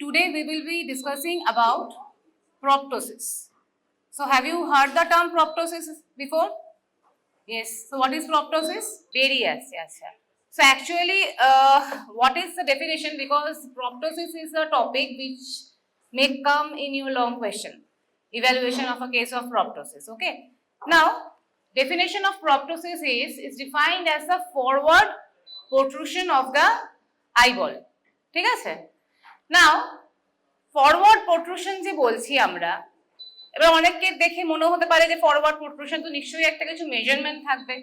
Today we will be discussing about proptosis. So have you heard the term proptosis before? Yes. So what is proptosis? Very yes. So actually, what is the definition? Because proptosis is a topic which may come in your long question. Evaluation of a case of proptosis. Okay. Now, definition of proptosis is defined as the forward protrusion of the eyeball. ঠিক আছে? Now, forward protrusion যে বলছি আমরা, এবার অনেককে দেখে মনে হতে পারে যে ফরওয়ার্ড প্রোট্রুশন তো নিশ্চয়ই একটা কিছু মেজারমেন্ট থাকবে,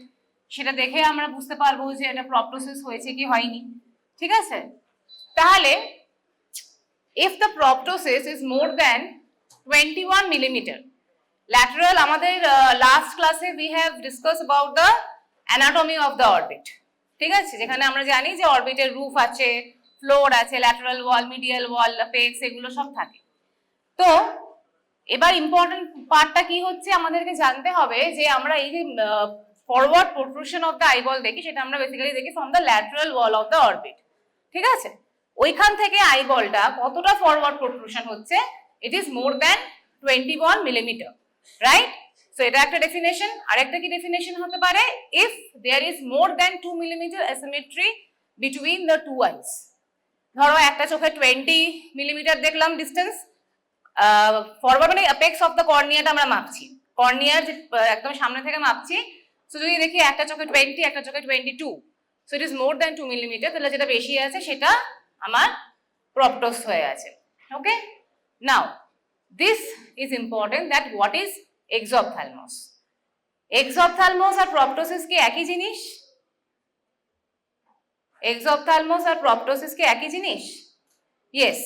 সেটা দেখে আমরা বুঝতে পারবো যে এটা প্রপটোসিস হয়েছে কি হয়নি। ঠিক আছে, তাহলে if the proptosis is more than 21 millimeter lateral, আমাদের লাস্ট ক্লাসে we have discussed about the anatomy of the orbit, ঠিক আছে, যেখানে আমরা জানি যে অরবিটের রুফ আছে, ফ্লোর আছে, ল্যাটারাল ওয়াল, মিডিয়াল ওয়াল, অ্যাপেক্স, এগুলো সব থাকে। তো এবার ইম্পর্টেন্ট পার্টটা কি হচ্ছে, আমাদেরকে জানতে হবে যে আমরা এই যে forward protrusion of the eyeball দেখি, সেটা আমরা বেসিক্যালি দেখি from the lateral wall of the orbit. ঠিক আছে, ওইখান থেকে আইবলটা কতটা ফরওয়ার্ড প্রোট্রুশন হচ্ছে, it is more than 21 millimetre, right? So এটা একটা ডেফিনেশন। আরেকটা কি ডেফিনেশন হতে পারে, if there is more than 2 millimetre asymmetry between the two eyes. ধরো একটা চোখে 20 মিলিমিটার দেখলাম ডিস্টেন্স, ফরওয়ার্ড মানে অ্যাপেক্স অফ দ্য কর্নিয়াটা আমরা মাপছি, কর্নিয়ার একদম সামনে থেকে মাপছি। সো যদি দেখি একটা চোখে 20, একটা চোখে 22, so it is more than 2 millimetre, তাহলে যেটা বেশি আছে সেটা আমার প্রপটোস হয়ে আছে। Okay, now this is important that what is exophthalmos. Exophthalmos আর প্রপটোসিস কি একই জিনিস? এক্সোপথ্যালমস আর প্রপটোসিস কি একই জিনিস? ইয়েস,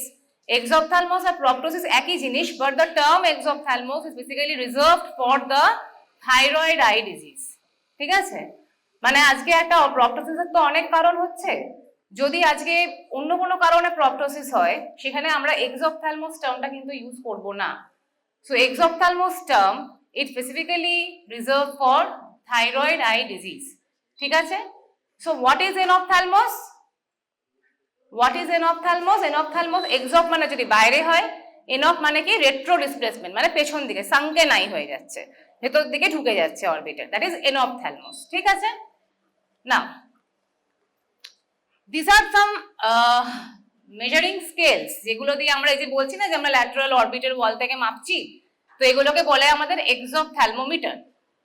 exophthalmos আর proptosis একই জিনিস, but the term exophthalmos is basically reserved for the thyroid eye disease. ঠিক আছে, মানে আজকে একটা প্রপটোসিসের তো অনেক কারণ হচ্ছে, যদি আজকে অন্য কোনো কারণে প্রপটোসিস হয়, সেখানে আমরা এক্সোপথ্যালমস টার্মটা কিন্তু ইউজ করব না। So exophthalmos term it specifically reserve for thyroid eye disease. ঠিক আছে, so what is enophthalmos? What is enophthalmos? Enophthalmos, এক্সপ মানে যদি বাইরে হয়, এনঅপ মানে কি রেট্রো ডিসপ্লেসমেন্ট, মানে পেছন দিকে সাঙ্কে নাই হয়ে যাচ্ছে, ভেতর দিকে ঢুকে যাচ্ছে অরবিটের, দ্যাট ইজ এনঅপথ্যালমস। ঠিক আছে, now this are some measuring scales, যেগুলো দিয়ে আমরা এই যে বলছি না যে আমরা ল্যাটারাল অরবিটের ওয়াল থেকে মাপছি, তো এগুলোকে বলে আমাদের এক্সোপথ্যালমোমিটার।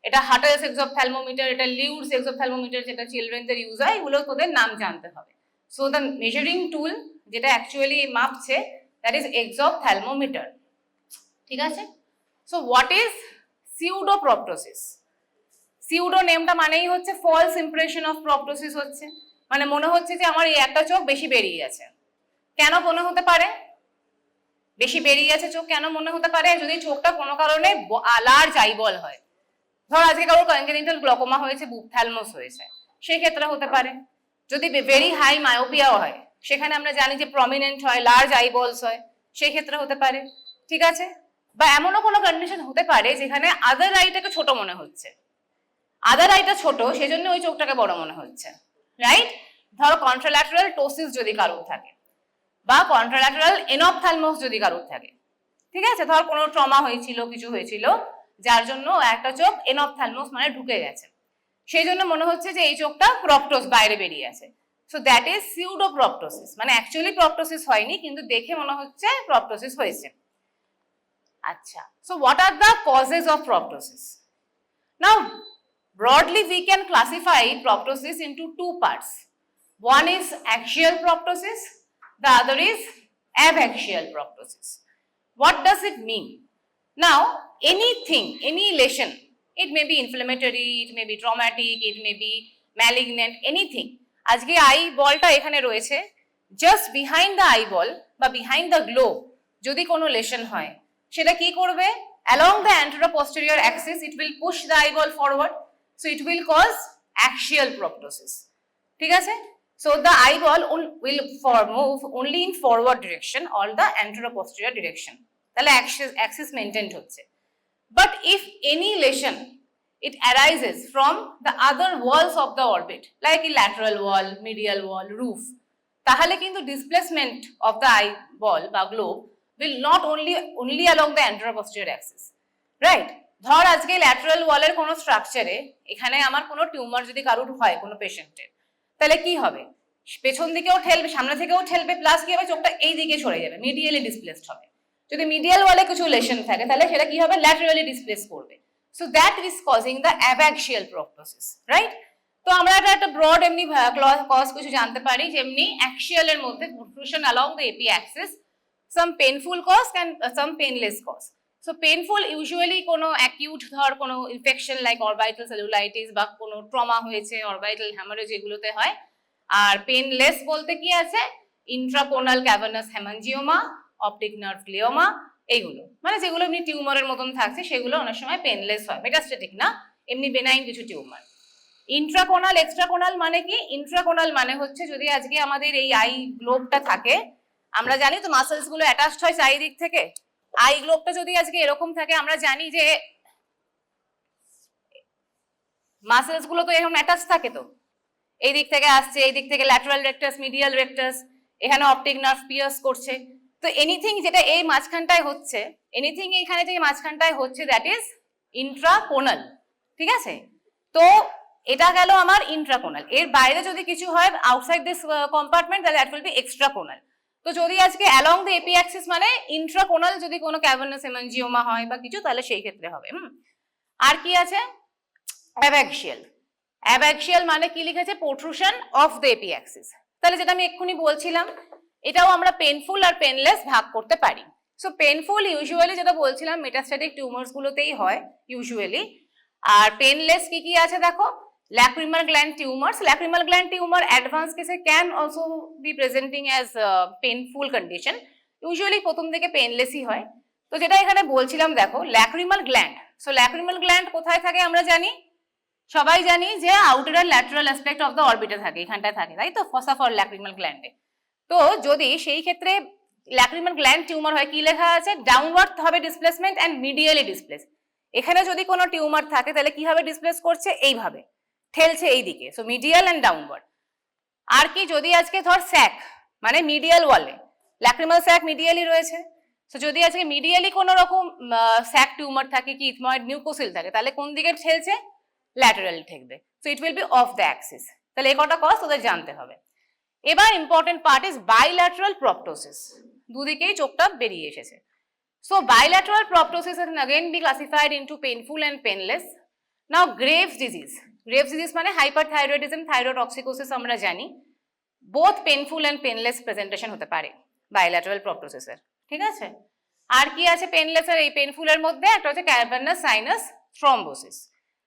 এটা হাটাস এক্সোপথ্যালমোমিটার, এটা লিউডস এক্সোপথ্যালমোমিটার, যেটা চিলড্রেনদের ইউজ হয়, এগুলো তোদের নাম জানতে হবে। So the measuring tool যেটা অ্যাকচুয়ালি মাপছে, that is exophthalmometer। ঠিক আছে, so what is pseudoproptosis? Pseudo নেমটা মানেই হচ্ছে false impression of proptosis হচ্ছে, মানে মনে হচ্ছে যে আমার এই একটা চোখ বেশি বেরিয়ে আছে। কেন মনে হতে পারে বেশি বেরিয়ে আছে চোখ? কেন মনে হতে পারে? যদি চোখটা কোনো কারণে লার্জ আইবল হয়, ধর আজকে কারোর কনজেনিটাল গ্লকোমা হয়েছে, বুপথ্যালমোস হয়েছে, সেই ক্ষেত্রে হতে পারে। যদি ভেরি হাই মায়োপিয়াও হয়, সেখানে আমরা জানি যে প্রমিনেন্ট হয়, লার্জ আইবলস হয়, সেই ক্ষেত্রে হতে পারে। ঠিক আছে, বা এমনও কোনো কন্ডিশন হতে পারে যেখানে আদার আইটাকে ছোট মনে হচ্ছে, আদার আইটা ছোট, সেজন্য ওই চোখটাকে বড় মনে হচ্ছে, রাইট? ধরো কন্ট্রাল্যাটারাল টোসিস যদি কারোর থাকে, বা কন্ট্রাল্যাটারাল এনঅপথ্যালমোস যদি কারোর থাকে, ঠিক আছে, ধর কোনো ট্রমা হয়েছিল, কিছু হয়েছিল, যার জন্য একটা চোখ এনঅপথ্যালমোস মানে ঢুকে গেছে, সেই জন্য মনে হচ্ছে যে এই চোখটা প্রপটোস বাইরে বেরিয়ে আছে। সো দ্যাট ইজ সিউডোপ্রপটোসিস, মানে অ্যাকচুয়ালি প্রপটোসিস হয়নি, কিন্তু দেখে মনে হচ্ছে প্রপটোসিস হয়েছে। আচ্ছা, so what are the causes of proptosis? Now broadly we can classify proptosis into two parts. One is axial proptosis, the other is abaxial proptosis. What does it mean? Now, anything, any lesion, it may be inflammatory, it may be traumatic, it may be malignant, anything. আজকে I বলটা এখানে রয়েছে, just behind the eye বল বা behind the globe যদি কোনো lesson হয়, সেটা কি করবে? Along the anteroposterior axis it will push the eye ball forward, so it will cause axial proptosis. ঠিক আছে, so the eyeball will move only in forward direction or the antero-posterior direction, তাহলে axis maintained হচ্ছে। But if any lesion it arises from the other walls of the orbit, like a lateral wall, medial wall, roof, তাহলে কিন্তু displacement of the eye বল বা globe will not only along the anterior-posterior axis, right? ধর আজকে lateral ওয়ালের কোনো স্ট্রাকচারে এখানে আমার কোনো টিউমার যদি কারোর হয় কোনো পেশেন্টের, তাহলে কি হবে? পেছন দিকেও ঠেলবে, সামনে থেকেও ঠেলবে, প্লাস কি হবে, চোখটা এই দিকে সরে যাবে, মিডিয়ালি ডিসপ্লেসড হবে। যদি মিডিয়াল ওয়ালে কিছু লেশন থাকে তাহলে সেটা কি হবে, ল্যাটারালি ডিসপ্লেস করবে। So that is causing the abaxial proptosis, right? তো আমরা একটা ব্রড এমনি কজ কিছু জানতে পারি, যেমনি অ্যাক্সিয়ালের মধ্যে protrusion along the AP axis, some painful cause and some painless cause. So painful usually কোনো acute ধর কোনো ইনফেকশন লাইক অরবিটাল সেলুলাইটিস বা কোনো ট্রমা হয়েছে, অরবিটাল হ্যামারেজ এগুলোতে হয়। আর পেনলেস বলতে কি আছে, intraconal cavernous haemangioma, optic nerve glioma, এইগুলো মানে যেগুলো এমনি টিউমারের মতন থাকছে সেগুলো অনেক সময় পেনলেস হয়, মেটাস্ট্যাটিক না, এমনি বেনাইন কিছু টিউমার। ইন্ট্রাকোনাল এক্সট্রাকোনাল মানে কি? ইন্ট্রাকোনাল মানে হচ্ছে যদি আজকে আমাদের এই আই গ্লোবটা থাকে, আমরা জানি তো মাসেলস গুলো অ্যাটাচড হয় চারিদিক থেকে, আই গ্লোবটা যদি আজকে এরকম থাকে, আমরা জানি যে মাসেলস গুলো তো এরকম অ্যাটাচ থাকে, তো এই দিক থেকে আসছে, এই দিক থেকে ল্যাটারাল রেক্টাস, মিডিয়াল রেক্টাস, এখানে অপটিক নার্ভ পিয়ার্স করছে। তো এনিথিং যেটা এই মাঝখানটায় হচ্ছে, এনিথিং এইখানে যে মাঝখানটায় হচ্ছে, দ্যাট ইজ ইন্ট্রাকোনাল, ঠিক আছে? তো এটা গেল আমার ইন্ট্রাকোনাল। এর বাইরে যদি কিছু হয় আউটসাইড দিস কম্পার্টমেন্ট, তাহলে দ্যাট উইল বি এক্সট্রাকোনাল। তো যদি আজকে অ্যালং দ্য এপি অ্যাক্সিস মানে ইন্ট্রাকোনাল যদি কোনো ক্যাভার্নাস হেমানজিওমা হয় বা কিছু, তাহলে সেই ক্ষেত্রে হবে। আর কি আছে? অ্যাবাক্সিয়াল। অ্যাবাক্সিয়াল মানে কি লিখেছে? Protrusion of the AP axis. তাহলে যেটা আমি এক্ষুনি বলছিলাম, এটাও আমরা পেনফুল আর পেনলেস ভাগ করতে পারি। সো পেনফুল ইউজুয়ালি যেটা বলছিলাম মেটাস্ট্যাটিক টিউমার্স গুলোতেই হয় ইউজুয়ালি। আর পেনলেস কি কি আছে দেখো, lacrimal gland tumors. Lacrimal gland tumor advanced case can also be presenting as painful condition. Usually প্রথম দিকে পেনলেসই হয়। তো যেটা এখানে বলছিলাম দেখো, lacrimal gland. So lacrimal gland কোথায় থাকে আমরা জানি, সবাই জানি যে আউটার আর ল্যাটারাল অ্যাসপেক্ট অফ দ্য অরবিটে থাকে, এখানটায় থাকে, তাই তো, ফসা ফর lacrimal gland এ। তো যদি সেই ক্ষেত্রে lacrimal gland টিউমার হয়, কি লেখা আছে? ডাউনওয়ার্ড হবে ডিসপ্লেসমেন্ট এন্ড মিডিয়ালি ডিসপ্লেস। এখানে যদি কোনো টিউমার থাকে তাহলে কি হবে, ডিসপ্লেস করছে এইভাবে, ঠেলছে এই দিকে, সো মিডিয়াল এন্ড ডাউনওয়ার্ড। আর কি, যদি আজকে ধর স্যাক মানে মিডিয়াল ওয়ালে, ল্যাক্রিমাল স্যাক মিডিয়ালি রয়েছে, সো যদি আজকে মিডিয়ালি কোনো রকম স্যাক টিউমার থাকে, কি ইথময়েড মিউকোসিল থাকে, তাহলে কোন দিকে ঠেলছে? ল্যাটারালি ঠেকবে। So it will be off the axis. তাহলে এই কটা কজ তোদের জানতে হবে। এবার important part is bilateral proptosis. দুদিকেই চোখটা বেরিয়ে এসেছে। So bilateral proptosis can again be classified into painful and painless. Now Graves disease. Graves disease মানে hyperthyroidism, thyrotoxicosis আমরা জানি। Both painful and painless presentation হতে পারে বাইল্যাটারাল প্রপটোসিসের, ঠিক আছে? আর কি আছে পেনলেসের? এই পেনফুলের মধ্যে একটা হচ্ছে ক্যাভার্নাস সাইনাস থ্রম্বোসিস।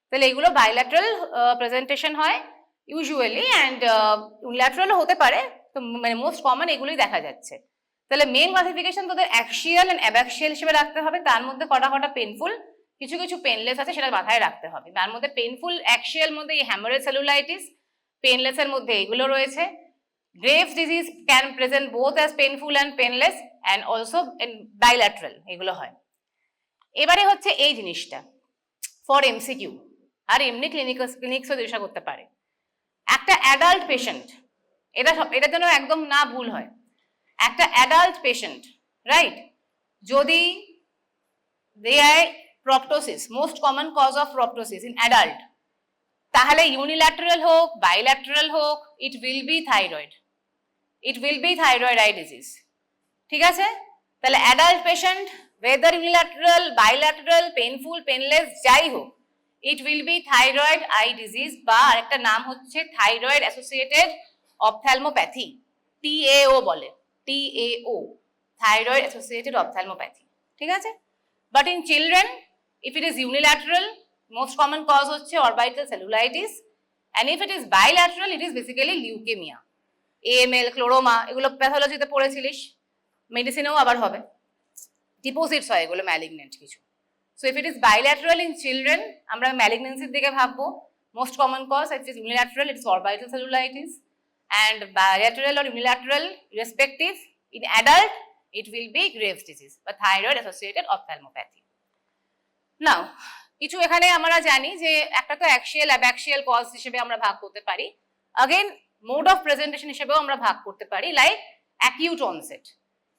তাহলে এগুলো বাইল্যাটারাল প্রেজেন্টেশন হয় ইউজুয়ালি, অ্যান্ড ইউনিল্যাটারালও হতে পারে, তো মানে মোস্ট কমন এগুলোই দেখা যাচ্ছে। তাহলে মেন ক্লাসিফিকেশন তোদের অ্যাক্সিয়াল এন্ড অ্যাবাক্সিয়াল হিসেবে রাখতে হবে। তার মধ্যে কটা কটা পেনফুল, কিছু কিছু পেনলেস আছে, সেটা মাথায় রাখতে হবে। তার মধ্যে পেনফুল অ্যাক্সিয়াল মধ্যে এই হ্যামারেজ সেলুলাইটিস, পেনলেসের মধ্যে এগুলো রয়েছে। Graves disease can present both as painful and painless and also bilateral, এগুলো হয়। এবারে হচ্ছে এই জিনিসটা ফর এমসিকিউ আর এমনি ক্লিনিক্সও জিজ্ঞাসা করতে পারে। একটা অ্যাডাল্ট পেশেন্ট, এটা যেন একদম না ভুল হয়, একটা অ্যাডাল্ট পেশেন্ট, রাইট, যদি দেয় proptosis, most common cause of proptosis in adult, তাহলে ইউনিল্যাটারাল হোক বাইল্যাটারাল হোক, it will be thyroid, it will be thyroid eye disease, ঠিক আছে? তাহলে adult patient whether unilateral, bilateral, painful, painless যাই হোক, it will be thyroid eye disease বা আরেকটা নাম হচ্ছে thyroid associated ophthalmopathy, TAO বলে, TAO, thyroid associated ophthalmopathy, ঠিক আছে? But in children, if it is unilateral, most common cause হচ্ছে orbital cellulitis, and if it is bilateral, it is basically leukemia, AML, ক্লোরোমা, এগুলো প্যাথোলজিতে পড়েছিলিস, মেডিসিনেও আবার হবে, ডিপোজিটস হয় এগুলো malignant কিছু। So if it is bilateral in children, আমরা ম্যালিগনেন্সির দিকে ভাববো। Most common cause it is unilateral, it is orbital cellulitis, and bilateral or unilateral respective in adult it will be Graves disease বা thyroid associated ophthalmopathy. নাও কিছু এখানে আমরা জানি যে একটা তো অ্যাক্সিয়াল অ্যাবাক্সিয়াল কজ হিসেবে আমরা ভাগ করতে পারি। अगेन মোড অফ প্রেজেন্টেশন হিসেবেও আমরা ভাগ করতে পারি, লাইক অ্যাকিউট অনসেট,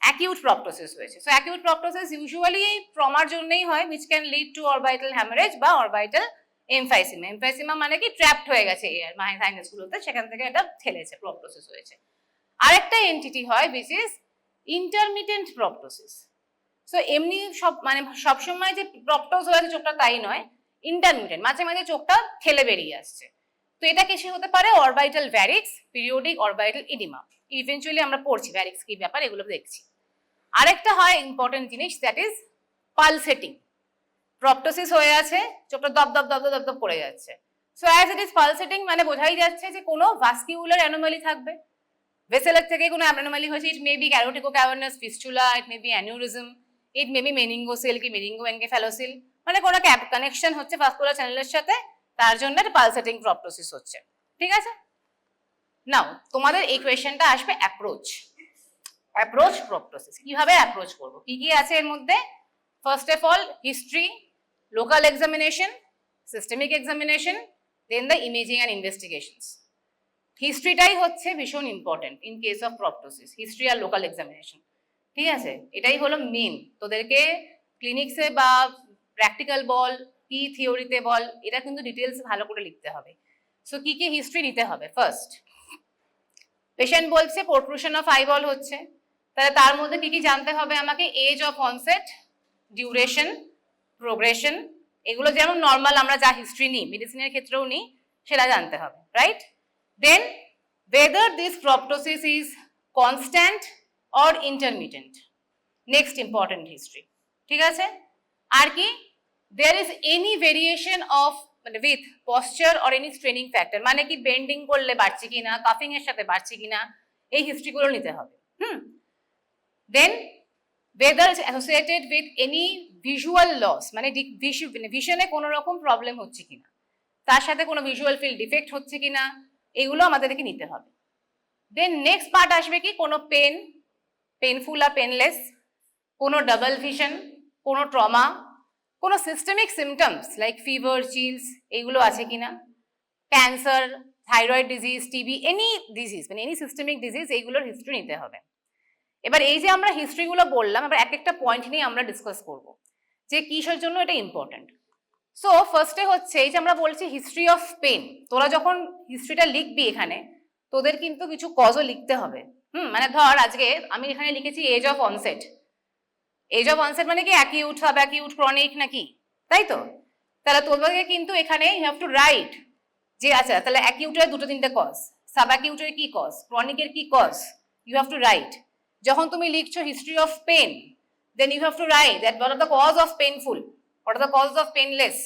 অ্যাকিউট প্রপটোসিস হয়েছে। সো অ্যাকিউট প্রপটোসিস ইউজুয়ালি ট্রমার জন্যই হয়, which can lead to orbital hemorrhage বা orbital emphysema। এমফাইসিমা মানে কি ট্র্যাপড হয়ে গেছে এয়ার সাইনাস গুলোতে, সেখান থেকে এটা ঠেলেছে, প্রপটোসিস হয়েছে। আরেকটা এন্টিটি হয় which is intermittent proptosis। So এমনি সব মানে সবসময় যে প্রপটোস হয়েছে চোখটা তাই নয়, ইন্টারমিটেন্ট, মাঝে মাঝে চোখটা ঠেলে বেরিয়ে আসছে। তো এটা কিসে হতে পারে? Orbital varix, periodic orbital oedema. Eventually আমরা পড়ছি ভ্যারিক্স কি ব্যাপার, এগুলো দেখছি। আরেকটা হয় ইম্পর্টেন্ট জিনিস, দ্যাট ইজ পালসেটিং। প্রপটোসিস হয়ে আছে, চোখটা দপ দপ দপ দপ দপ করে যাচ্ছে। So as it is pulsating মানে বোঝাই যাচ্ছে যে কোনো ভাস্কিউলার অ্যানোমালি থাকবে, ভেসেলের থেকে কোনো অ্যানোমালি হয়েছে। It may be carotico cavernous fistula, it may be aneurysm, it may be meningocele কি মেনিঙ্গোএনকেফ্যালোসিল, মানে কোনো কানেকশন হচ্ছে ভাস্কুলার চ্যানেলের সাথে, তার জন্য একটা পালসেটিং প্রপটোসিস হচ্ছে। ঠিক আছে, নাও তোমাদের এই কোয়েশ্চেনটা আসবে অ্যাপ্রোচ। অ্যাপ্রোচ প্রপটোসিস কিভাবে অ্যাপ্রোচ করব, কি কি আছে এর মধ্যে? First of all history, local examination, systemic examination, then the imaging and investigations. হিস্ট্রিটাই হচ্ছে ভীষণ important in case of proptosis, history আর লোকাল এক্সামিনেশন। ঠিক আছে, এটাই হলো মেন। তোদেরকে ক্লিনিক্সে বা প্র্যাকটিক্যাল বল কি থিওরিতে বল, এটা কিন্তু ডিটেলস ভালো করে লিখতে হবে। সো কি কি হিস্ট্রি নিতে হবে? ফার্স্ট, পেশেন্ট বলছে প্রোট্রুশন অফ আইবল হচ্ছে, তাহলে তার মধ্যে কি কি জানতে হবে আমাকে? Age of onset, duration, progression, এগুলো যেমন নর্মাল আমরা যা হিস্ট্রি নিই মেডিসিনের ক্ষেত্রেও নিই, সেটা জানতে হবে, right? Then whether this proptosis is constant or intermittent, next important history। ঠিক আছে, আর কি? there is any variation of মানে with posture or any straining factor, মানে কি বেন্ডিং করলে বাড়ছে কিনা, কাফিং এর সাথে বাড়ছে কিনা, এই হিস্ট্রিগুলো নিতে হবে। দেন whether is associated with any visual loss, মানে ভিশনে কোনো রকম প্রবলেম হচ্ছে কিনা, তার সাথে কোনো ভিজুয়াল ফিল্ড ডিফেক্ট হচ্ছে কিনা, এগুলো আমাদেরকে নিতে হবে। দেন নেক্সট পার্ট আসবে কি? কোনো পেন, পেনফুল আর পেনলেস, কোনো ডাবল ভিশন, কোনো ট্রমা, কোনো systemic symptoms like fever, chills, এগুলো আছে কিনা, cancer, thyroid disease, TB, any disease মানে এনি সিস্টেমিক ডিজিজ, এইগুলোর হিস্ট্রি নিতে হবে। এবার এই যে আমরা হিস্ট্রিগুলো বললাম, এবার এক একটা পয়েন্ট নিয়ে আমরা ডিসকাস করব যে কিসের জন্য এটা ইম্পর্টেন্ট। সো ফার্স্টে হচ্ছে এই যে আমরা বলছি হিস্ট্রি অফ পেন, তোরা যখন হিস্ট্রিটা লিখবি এখানে তোদের কিন্তু কিছু কজও লিখতে হবে। মানে ধর আজকে আমি এখানে লিখেছি age of onset. Age of onset মানে কি অ্যাকিউট, সাব অ্যাকিউট, ক্রনিক নাকি, তাই তো? তাহলে তোদেরকে কিন্তু এখানে ইউ হ্যাভ টু রাইট যে আচ্ছা তাহলে অ্যাকিউটের দুটো তিনটে কজ, সাব অ্যাকিউটের কি কজ, ক্রনিকের কি cause, you have to write. যখন তুমি লিখছো history of pain, then you have to write that what are the cause of painful, what are the causes of painless,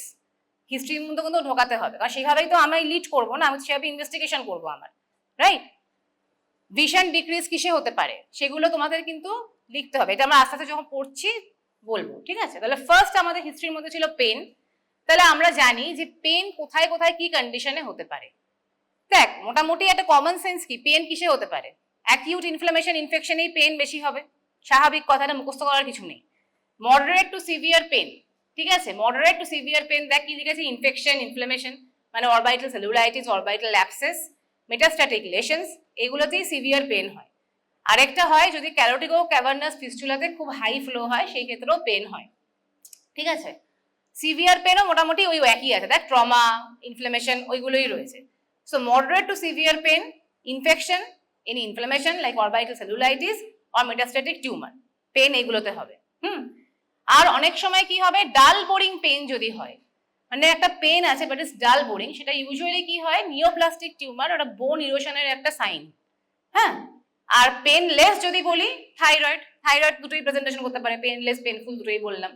হিস্ট্রির মধ্যে কিন্তু ঢোকাতে হবে, কারণ সেভাবেই তো আমরা লিড করবো না, আমি সেভাবে ইনভেস্টিগেশন করবো আমার, রাইট? ভিশন ডিক্রিজ কিসে হতে পারে সেগুলো তোমাদের কিন্তু লিখতে হবে, এটা আমরা আস্তে আস্তে যখন পড়ছি বলবো। ঠিক আছে, তাহলে ফার্স্ট আমাদের হিস্ট্রির মধ্যে ছিল পেন। তাহলে আমরা জানি যে পেন কোথায় কোথায় কি কন্ডিশনে হতে পারে। দেখ মোটামুটি একটা কমন সেন্স কি, পেন কিসে হতে পারে? অ্যাকিউট ইনফ্লামেশন, ইনফেকশনেই পেন বেশি হবে, স্বাভাবিক, কথাটা মুখস্থ করার কিছু নেই। মডারেট টু সিভিয়ার পেন, ঠিক আছে, মডারেট টু সিভিয়ার পেন দেখ কি লিখেছে, ইনফেকশন, ইনফ্লামেশন মানে orbital cellulitis, orbital abscess, metastatic lesions, এগুলোতেই সিভিয়ার পেন হয়। আরেকটা হয় যদি ক্যারোটিকো ক্যাভার্নাস ফিস্টুলাতে খুব হাই ফ্লো হয় সেই ক্ষেত্রেও পেন হয়। ঠিক আছে, সিভিয়ার পেনও মোটামুটি ওই একই আছে, দেখ ট্রমা, ইনফ্লামেশন ওইগুলোই রয়েছে। So moderate to severe pain, infection, any inflammation like orbital cellulitis or metastatic tumor, pain এগুলোতে হবে। আর অনেক সময় কি হবে, ডাল বোরিং পেন যদি হয়, মানে একটা পেন আছে বাট ইটস ডাল বোরিং, সেটা ইউজুয়ালি কি হয়, নিওপ্লাস্টিক টিউমার, ওটা বোন ইরোশনের একটা সাইন। হ্যাঁ, আর পেনলেস যদি বলি থাইরয়েড, থাইরয়েড দুটোই প্রেজেন্টেশন করতে পারে, পেনলেস পেনফুল দুটোই বললাম,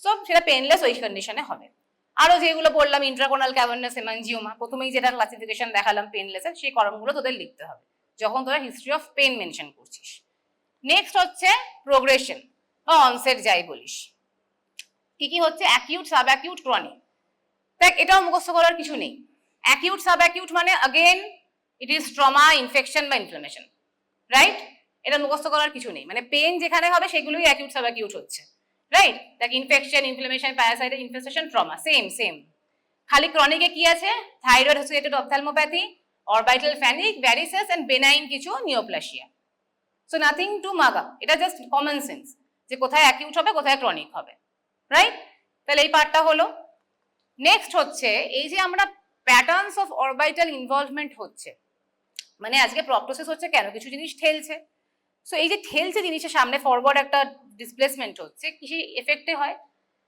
সো সেটা পেনলেস ওই কন্ডিশনে হবে। আরো যেগুলো বললাম ইন্ট্রাকোনাল ক্যাভার্নাস হেমানজিওমা, প্রথমেই যেটা ক্লাসিফিকেশন দেখালাম পেনলেসের, সেই কলমগুলো তোদের লিখতে হবে যখন তোরা হিস্ট্রি অফ পেন মেনশন করছিস। নেক্সট হচ্ছে প্রোগ্রেশন বা অনসেট যাই বলিস, কি কি হচ্ছে, অ্যাকিউট, সাব অ্যাকিউট, ক্রনিক। দেখ এটাও মুখস্থ করার কিছু নেই। অ্যাকিউট, সাব অ্যাকিউট মানে again it is trauma, infection বা ইনফ্লামেশন, রাইট? এটা মুখস্থ করার কিছু নেই, মানে পেন যেখানে হবে সেগুলোই অ্যাকিউট, সাব অ্যাকিউট হচ্ছে, রাইট? দেখ infection, inflammation, parasitic infestation, trauma, same same. খালি ক্রনিকে কি আছে, thyroid associated ophthalmopathy, orbital varices and benign কিছু neoplasia. So nothing to mug up, এটা জাস্ট কমন সেন্স যে কোথায় অ্যাকিউট হবে কোথায় ক্রনিক হবে, রাইট? তাহলে এই পার্টটা হলো। নেক্সট হচ্ছে এই যে আমরা প্যাটার্নস অফ অরবাইটাল ইনভলভমেন্ট হচ্ছে, মানে আজকে প্রপটোসিস হচ্ছে কেন, কিছু জিনিস ঠেলছে। সো এই যে ঠেলছে জিনিসের সামনে ফরওয়ার্ড একটা ডিসপ্লেসমেন্ট হচ্ছে, কিসে এফেক্টে হয়?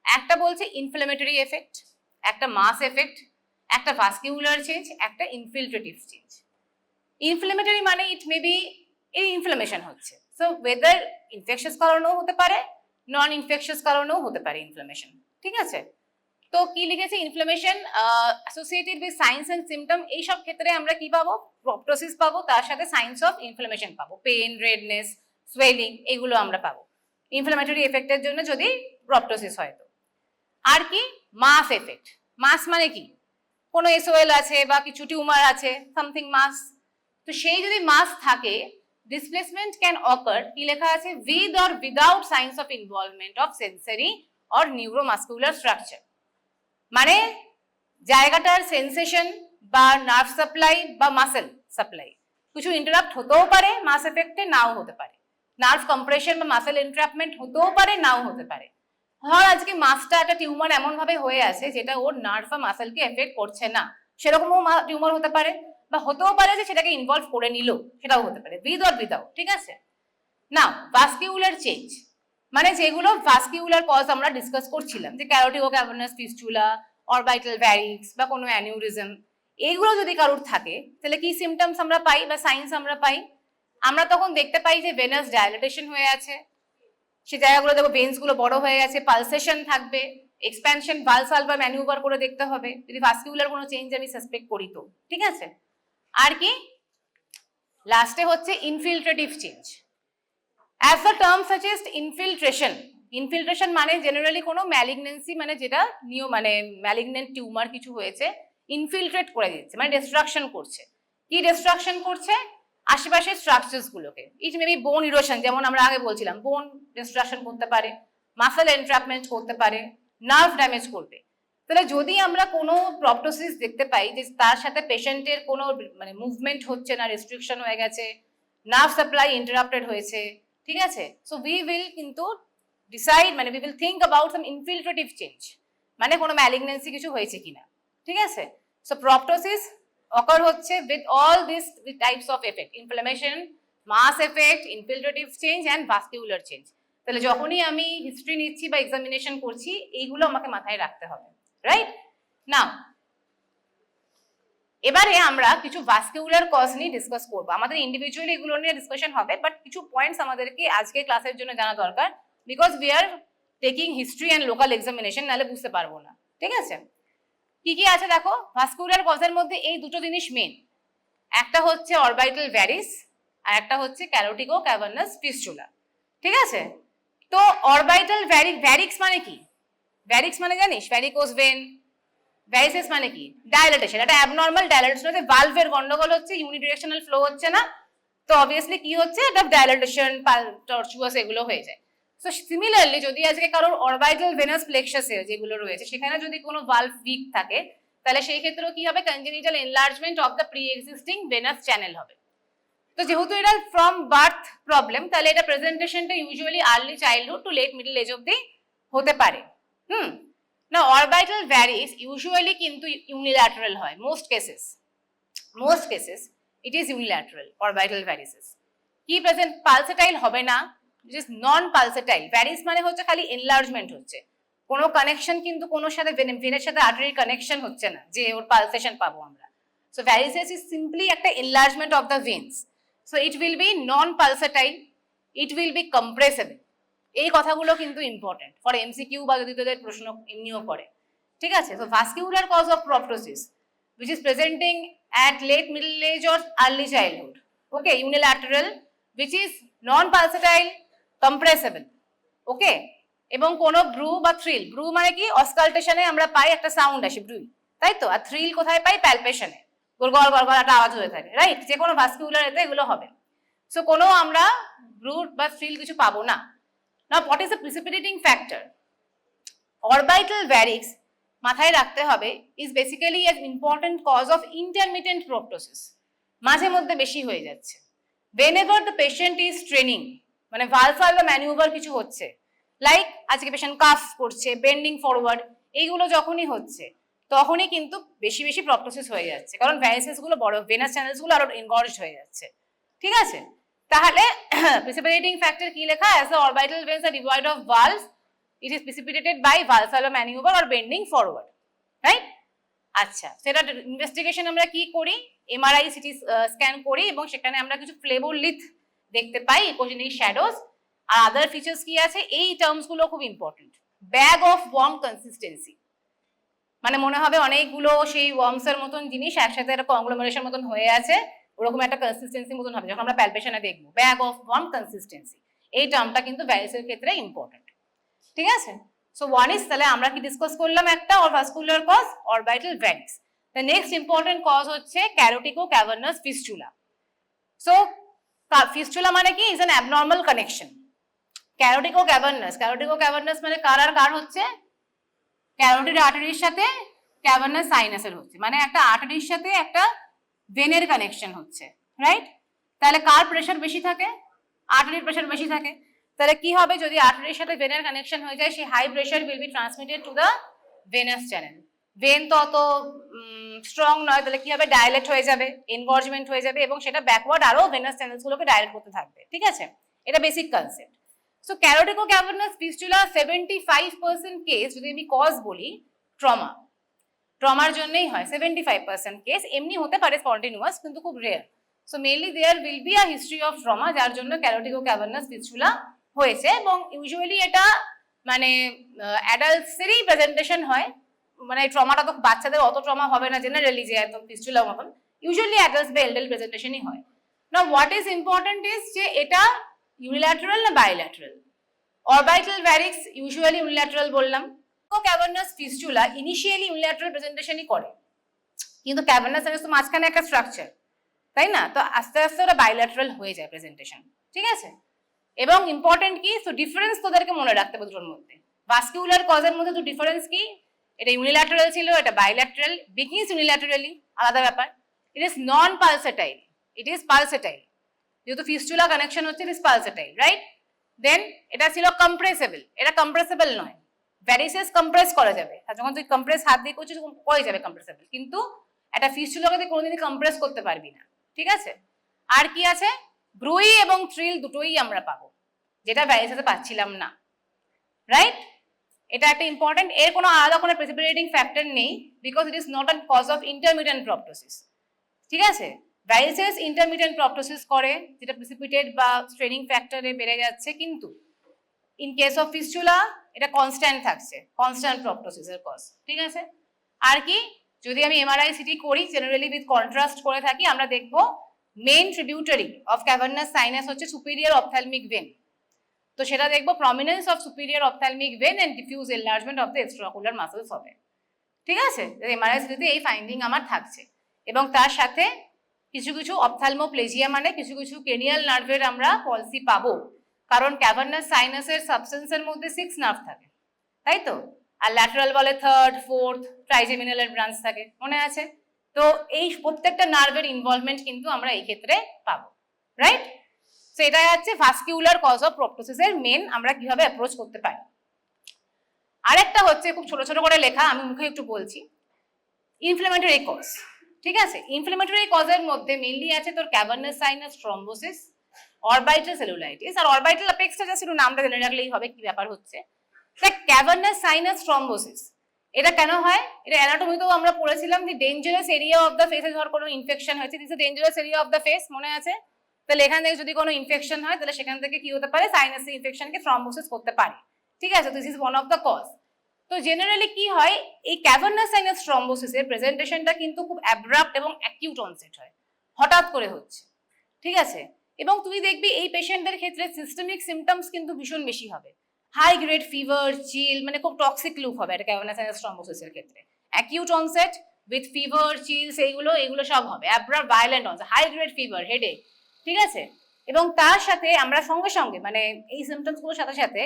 একটা বলছে ইনফ্লামেটরি এফেক্ট, একটা মাস এফেক্ট, একটা ভাস্কিউলার চেঞ্জ, একটা ইনফিলট্রেটিভ চেঞ্জ। ইনফ্লামেটরি মানে ইট মে বি এই ইনফ্লামেশন হচ্ছে, সো ওয়েদার ইনফেকশাস কারণেও হতে পারে, নন ইনফেকশাস কারণেও হতে পারে ইনফ্লামেশন, ঠিক আছে? তো কি লিখেছে, inflammation associated with signs and symptom, এই সব ক্ষেত্রে আমরা কি পাবো, প্রপটোসিস পাবো, তার সাথে সাইন্স অফ ইনফ্লামেশন পাবো, পেন, রেডনেস, সোয়েলিং, এগুলো আমরা পাবো ইনফ্লামেটরি এফেক্টের জন্য যদি প্রপটোসিস হয়। তো আর কি, মাস এফেক্ট। মাস মানে কি, কোনো এসওএল আছে বা কিছু টিউমার আছে, সামথিং মাস। তো সেই যদি মাস থাকে, ডিসপ্লেসমেন্ট ক্যান অকার, কি লেখা আছে, with or without signs of involvement of sensory or neuromuscular structure. মানে জায়গাটার সেন্সেশন বা নার্ভ সাপ্লাই বা মাসেল সাপ্লাই কিছু ইন্টারাপ্ট হতেও পারে মাস এফেক্টে, নাও হতে পারে। নার্ভ কম্প্রেশন বা মাসেল ইন্টারাপ্টমেন্ট হতেও পারে, নাও হতে পারে। ধর আজকে মাসটা একটা টিউমার এমন ভাবে হয়ে আছে যেটা ওর নার্ভ বা মাসেলকে এফেক্ট করছে না, সেরকমও টিউমার হতে পারে, বা হতেও পারে যে সেটাকে ইনভলভ করে নিল, সেটাও হতে পারে, উইথ অর উইদাউট, ঠিক আছে? নাও ভাস্কিউলার চেঞ্জ, মানে যেগুলো ভাস্কিউলার কজ আমরা ডিসকাস করছিলাম, যে ক্যারোটিডো ক্যাভার্নাস ফিস্টুলা, অরবাইটাল ভ্যারিক্স বা কোনো অ্যানিউরিজম, এইগুলো যদি কারোর থাকে তাহলে কি সিমটমস আমরা পাই বা সাইন্স আমরা পাই? আমরা তখন দেখতে পাই যে ভেনাস ডায়ালাটেশন হয়ে আছে, সেই জায়গাগুলো দেখো ভেন্স গুলো বড় হয়ে গেছে, পালসেশন থাকবে, এক্সপ্যানশন, ভালসাল বা ম্যানিউভার করে দেখতে হবে যদি ভাস্কিউলার কোনো চেঞ্জ আমি সাসপেক্ট করি তো, ঠিক আছে? আর কি, লাস্টে হচ্ছে infiltrative change. As the term suggests, infiltration. Infiltration মানে জেনারেলি কোনো ম্যালিগনেন্সি, মানে যেটা মানে ম্যালিগনেন্ট টিউমার কিছু হয়েছে, ইনফিলট্রেট করে দিচ্ছে, মানে ডিস্ট্রাকশন করছে। কি ডিস্ট্রাকশন করছে? আশেপাশের স্ট্রাকচারস গুলোকে। ইট মে বি বোন ইরোশন, যেমন আমরা আগে বলছিলাম, বোন ডিস্ট্রাকশন করতে পারে, মাসেল এনট্র্যাপমেন্ট করতে পারে, নার্ভ ড্যামেজ করবে। তাহলে যদি আমরা কোনো প্রপটোসিস দেখতে পাই যে তার সাথে পেশেন্টের কোনো মানে মুভমেন্ট হচ্ছে না, রেস্ট্রিকশন হয়ে গেছে, নার্ভ সাপ্লাই ইন্টারাপ্টেড হয়েছে, ঠিক আছে, সো উই উইল কিন্তু ডিসাইড, মানে we will think about some infiltrative change, মানে কোনো ম্যালিগনেন্সি কিছু হয়েছে কিনা, ঠিক আছে? সো প্রপটোসিস অকার হচ্ছে with all this types of effect, inflammation, mass effect, infiltrative change and vascular change. তাহলে যখনই আমি হিস্ট্রি নিচ্ছি বা এক্সামিনেশন করছি, এইগুলো আমাকে মাথায় রাখতে হবে, রাইট? নাও এবারে আমরা কিছু ভাস্কিউলার কজ নিয়ে ডিসকাস করবো। আমাদের ইন্ডিভিজুয়ালি এগুলো নিয়ে ডিসকাশন হবে, বাট কিছু পয়েন্টস আমাদেরকে আজকে ক্লাসের জন্য জানা দরকার, because we are taking history and local examination, নাহলে বুঝতে পারবো না, ঠিক আছে? কি কি আছে দেখো, ভাস্কিউলার কজের মধ্যে এই দুটো জিনিস মেন, একটা হচ্ছে অরবাইটাল ভ্যারিস আর একটা হচ্ছে ক্যারোটিডো ক্যাভার্নাস ফিস্টুলা, ঠিক আছে? তো অরবাইটাল ভ্যারিক্স মানে কি? ভ্যারিক্স মানে জানিস, ভ্যারিকোজ ভেন। ভ্যারিসেস মানে কি? ডায়ালাটেশন, এটা অ্যাবনর্মাল ডায়ালাটেশন হচ্ছে, ভালভের গন্ডগোল হচ্ছে, ইউনিডিরেকশনাল ফ্লো হচ্ছে না, তো অবভিয়াসলি কি হচ্ছে, এটা ডায়ালাটেশন, টর্চুয়াস, এগুলো হয়ে যায়। সো সিমিলারলি যদি আজকে কারোর অরবাইটাল ভেনাস প্লেক্সাসে যেগুলো রয়েছে সেখানে যদি কোনো ভালভ উইক থাকে, তাহলে সেই ক্ষেত্রেও কি হবে, congenital enlargement of the pre existing venous channel হবে। তো যেহেতু এটা ফ্রম বার্থ প্রবলেম, তাহলে এটা প্রেজেন্টেশনটা usually early childhood to late middle age অব্দি হতে পারে। না অরবাইটাল ভ্যারিস ইউজুয়ালি কিন্তু ইউনিল্যাটারাল হয়, most cases it is unilateral orbital varices. কি প্রেজেন্ট, পালসেটাইল হবে না, জাস্ট নন পালসেটাইল। ভ্যারিস মানে হচ্ছে খালি এনলার্জমেন্ট হচ্ছে, কোনো কানেকশন কিন্তু কোনোর সাথে ভেনের সাথে আর্টারির কানেকশন হচ্ছে না যে ওর পালসেশন পাবো আমরা। সো ভ্যারিসেস ইজ সিম্পলি একটা enlargement of the veins, so it will be non pulsatile, it will be compressible. এই কথাগুলো কিন্তু ইম্পর্টেন্ট ফর এমসিকিউ বা যদি তোদের প্রশ্ন এমনিও পড়ে, ঠিক আছে? তো vascular cause of proptosis which is presenting at late middle age or early childhood, okay, unilateral, which is non pulsatile, compressible, okay, এবং কোনো ব্রু বা থ্রিল, ব্রু মানে কি, অসকালটেশনে আমরা পাই একটা সাউন্ড আসে ব্রু, তাই তো? আর থ্রিল কোথায় পাই, প্যালপেশনে, গড় গড় একটা আওয়াজ হয়ে থাকে, রাইট? যে কোনো ভাস্কিউলার এতে এগুলো হবে। সো কোনো আমরা ব্রু বা থ্রিল কিছু পাবো না। Now what is the precipitating factor? Orbital varix মাথায় রাখতে হবে is basically an important cause of intermittent proptosis. মাঝে মধ্যে বেশি হয়ে যাচ্ছে। whenever the patient is straining, মানে valsalva ম্যানিউভার কিছু হচ্ছে, লাইক আজকে পেশেন্ট কাফ করছে, বেন্ডিং ফরওয়ার্ড, এইগুলো যখনই হচ্ছে তখনই কিন্তু বেশি বেশি প্রপটোসিস হয়ে যাচ্ছে, কারণ ভ্যারিসেস গুলো বড়, ভেনাস চ্যানেলস গুলো আরো এনগর্জড হয়ে যাচ্ছে। ঠিক আছে, তাহলে precipitating factor কি লেখা? as the orbital veins are devoid of valves, it is precipitated by valsalva maneuver or bending forward, right? আচ্ছা, সেটা ইনভেস্টিগেশন আমরা কি করি? এমআরআই সিটি স্ক্যান করি এবং সেখানে আমরা কিছু ফ্লেবোলিথ দেখতে পাই, ইকোজেনিক শ্যাডোজ। আর আদার ফিচার্স কি আছে? এই টার্মস গুলো খুব important. Bag of worm consistency, মানে মনে হবে অনেকগুলো সেই ওয়ার্মস এর মতন জিনিস একসাথে একটা কংগ্লোমারেশন মতন হয়ে আছে, ওরকম একটা কনসিস্টেন্সি মতন হবে যখন আমরা প্যালপেশনে দেখবো। ব্যাগ অফ ওয়ার্ম কনসিস্টেন্সি, এই টার্মটা কিন্তু ভ্যারিসের ক্ষেত্রে ইম্পর্টেন্ট। ঠিক আছে, সো ওয়ান ইজ, তাহলে আমরা কি ডিসকাস করলাম? একটা vascular cause, orbital varix. The next important cause হচ্ছে carotico cavernous fistula. So fistula মানে কি? Is an abnormal connection. Carotico cavernous মানে কার আর কার হচ্ছে? ক্যারোটিড আর্টারির সাথে ক্যাভার্নাস সাইনাসের হচ্ছে, মানে একটা আর্টারির সাথে একটা ভেনের কানেকশন হচ্ছে, রাইট? তাহলে কার প্রেশার বেশি থাকে? আর্টারির প্রেশার বেশি থাকে। তাহলে কি হবে? যদি আর্টারির সাথে ভেনের কানেকশন হয়ে যায়, সেই high pressure will be transmitted to the venous channel. Vein তো অত স্ট্রং নয়, তাহলে কি হবে? ডাইলেট হয়ে যাবে, এনগর্জমেন্ট হয়ে যাবে এবং সেটা ব্যাকওয়ার্ড আরো ভেনাস চ্যানেলস গুলোকে ডাইলেট করতে থাকবে। ঠিক আছে, এটা basic concept. So carotico cavernous fistula 75% case, যদি আমি কজ বলি, ট্রমার জন্যই হয় 75% কেস। এমনি হতে পারে স্পন্টেনিয়াস, কিন্তু খুব rare. So mainly there will be a history of trauma, যার জন্য ক্যারোটিকো ক্যাভার্নাস ফিস্চুলা হয়েছে। এবং ইউজুয়ালি এটা মানে অ্যাডাল্টসেরই প্রেজেন্টেশন হয়, মানে ট্রমাটা তো বাচ্চাদের অত ট্রমা হবে না জেনারেলি, যে একদম ফিস্চুলা মতন। ইউজুয়ালি অ্যাডাল্টস বা এল্ডার প্রেজেন্টেশনই হয়। Now what is important is যে এটা ইউনিল্যাটারাল না বাইল্যাটারাল? অরবাইটাল ভ্যারিক্স ইউজুয়ালি ইউনিল্যাটারাল বললাম। ক্যাভার্নাস ফিস্চুলা ইনিশিয়ালি ইউনিল্যাটারাল প্রেজেন্টেশনই করে, কিন্তু ক্যাভার্নাস সাইনাস তো মাঝখানে একটা স্ট্রাকচার, তাই না? তো আস্তে আস্তে ওটা বাইল্যাটারাল হয়ে যায় প্রেজেন্টেশন। ঠিক আছে, এবং ইম্পর্টেন্ট কি? তো ডিফারেন্স তোদেরকে মনে রাখতে হবে দুটোর মধ্যে। ভাস্কুলার কজের মধ্যে তো ডিফারেন্স কি? এটা ইউনিল্যাটারাল ছিল, এটা বাইল্যাটারাল। বিগিনস ইউনিল্যাটারালি, আলাদা ব্যাপার। It is non pulsatile, it is পালসেটাইল। যেহেতু ফিস্চুলা কানেকশন হচ্ছে, ইট ইজ পালসেটাইল, রাইট? দেন এটা ছিল কম্প্রেসেবল, এটা কম্প্রেসেবল নয়। ভ্যারিসেস কম্প্রেস করা যাবে, আর যখন তুই কম্প্রেস হাত দিয়ে করছিস হয়ে যাবে কম্প্রেসেবল, কিন্তু একটা ফিস্চুলাকে তুই কোনোদিনই কম্প্রেস করতে পারবি না। ঠিক আছে, আর কি আছে? ব্রুই এবং থ্রিল দুটোই আমরা পাবো, যেটা ভ্যারিসেসে পাচ্ছিলাম না, রাইট? এটা একটা ইম্পর্টেন্ট। এর কোনো আলাদা কোনো প্রেসিপিটেটিং ফ্যাক্টর নেই, because it is not a cause of intermittent proptosis. ঠিক আছে, ভ্যারিসেস ইন্টারমিডিয়েন্ট প্রপটোসিস করে, যেটা প্রেসিপিটেট বা স্ট্রেনিং ফ্যাক্টরে বেড়ে যাচ্ছে, কিন্তু ইন কেস অফ ফিস্চুলা এটা কনস্ট্যান্ট থাকছে, কনস্ট্যান্ট প্রপটোসিসের কজ। ঠিক আছে, আর কি? যদি আমি এমআরআই সিটি করি, জেনারেলি উইথ কন্ট্রাস্ট করে থাকি, আমরা দেখবো main tributary of cavernous sinus হচ্ছে সুপিরিয়র অপথ্যালমিক ভেন। তো সেটা দেখবো prominence of superior ophthalmic vein and diffuse enlargement of the extraocular muscles হবে। ঠিক আছে, এমআরআই সিটিতে এই ফাইন্ডিং আমার থাকছে। এবং তার সাথে কিছু কিছু অপথ্যালমোপ্লেজিয়া, মানে কিছু কিছু ক্রেনিয়াল নার্ভের আমরা পলসি পাবো, কারণ ক্যাভার্নাস সাইনাসের সাবস্টেন্সের মধ্যে 6 নার্ভ থাকে, তাই তো? আর ল্যাটারাল বলে 3rd, 4th, ট্রাইজেমিনালের ব্রাঞ্চ থাকে, মনে আছে? তো এই প্রত্যেকটা নার্ভের ইনভলভমেন্ট কিন্তু আমরা এই ক্ষেত্রে পাবো, রাইট? তো এটাই হচ্ছে ভাস্কুলার কজ অফ প্রপটোসিসের মেন, আমরা কিভাবে অ্যাপ্রোচ করতে পারি। আরেকটা হচ্ছে খুব ছোট ছোট করে লেখা, আমি মুখে একটু বলছি, ইনফ্লেমেটরি কজ। ঠিক আছে, ইনফ্লেমেটরি কজের মধ্যে মেইনলি আছে তোর cavernous sinus thrombosis, orbital cellulitis. আর অরবাইটাল অ্যাপেক্সটা জাস্ট একটু নামটা জেনে রাখলেই হবে কি ব্যাপার হচ্ছে। ক্যাভার্নাস সাইনাস থ্রম্বোসিস এটা কেন হয়? এটা অ্যানাটমিতেও আমরা পড়েছিলাম যে ডেঞ্জারাস এরিয়া অফ দ্য ফেসে ধর কোনো ইনফেকশন হয়েছে, this is dangerous area of the face, মনে আছে? তাহলে এখান থেকে যদি কোনো ইনফেকশন হয়, তাহলে সেখান থেকে কি হতে পারে? সাইনাসের ইনফেকশনকে থ্রম্বোসিস করতে পারে। ঠিক আছে, this is one of the cause. তো জেনারেলি কি হয়, এই ক্যাভার্নাস সাইনাস থ্রম্বোসিসের প্রেজেন্টেশনটা কিন্তু খুব অ্যাব্রাপ্ট এবং অ্যাকিউট অনসেট হয়, হঠাৎ করে হচ্ছে। ঠিক আছে, এবং তুই দেখবি এই পেশেন্টদের ক্ষেত্রে সিস্টেমিক সিমটমস কিন্তু ভীষণ বেশি হবে, হাই গ্রেড ফিভার, চিল, মানে খুব টক্সিক লুক হবে এটা ক্যাভার্নাস সাইনাস থ্রম্বোসিসের ক্ষেত্রে। Acute onset with fever, chills, এগুলো সব হবে। Abrupt violent onset, high grade fever, headache. ঠিক আছে, এবং তার সাথে আমরা সঙ্গে সঙ্গে মানে এই সিমটমস গুলোর সাথে সাথে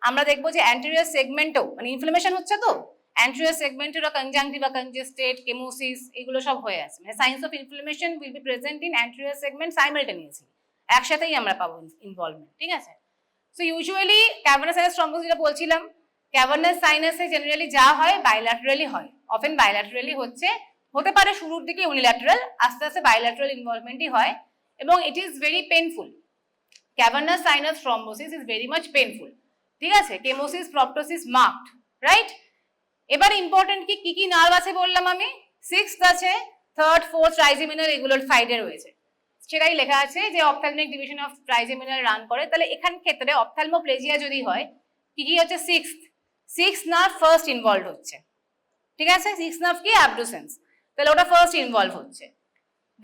আমরা দেখবো যে অ্যান্টেরিয়র সেগমেন্টও মানে ইনফ্লামেশন হচ্ছে, তো অ্যান্ট্রিয়াস সেগমেন্টের কনজাংটিভ বা কনজেস্টেড, কেমোসিস, এগুলো সব হয়ে আছে। মানে signs of inflammation will be present in anterior segment simultaneously, একসাথেই আমরা পাবো ইনভলভমেন্ট, ঠিক আছে। So usually cavernous sinus thrombosis যেটা বলছিলাম, ক্যাভার্নাস সাইনাসে জেনারেলি যা হয় বাইল্যাটারালি হয়, অফেন বাইল্যাটারালি হতে পারে শুরুর দিকে ইউনিল্যাটারাল, আস্তে আস্তে বাইল্যাটারাল ইনভলভমেন্টই হয়, এবং it is very painful. Cavernous sinus thrombosis is very much painful, ঠিক আছে। কেমোসিস, প্রপটোসিস মার্কড, রাইট। এবার ইম্পর্টেন্ট কি কি নার্ভ আছে বললাম আমি, সিক্সথ আছে, থার্ড, ফোর্থ, ট্রাইজেমিনাল, এগুলোর সাইডে রয়েছে, সেটাই লেখা আছে যে ophthalmic division of trigeminal run করে। তাহলে এখান ক্ষেত্রে অপথ্যালমোপ্লেজিয়া যদি হয়, কি হচ্ছে, সিক্স নার্ভ ফার্স্ট ইনভলভ হচ্ছে, ঠিক আছে। সিক্স নার্ভ কি, অ্যাবডুসেন্স, তাহলে ওটা ফার্স্ট ইনভলভ হচ্ছে।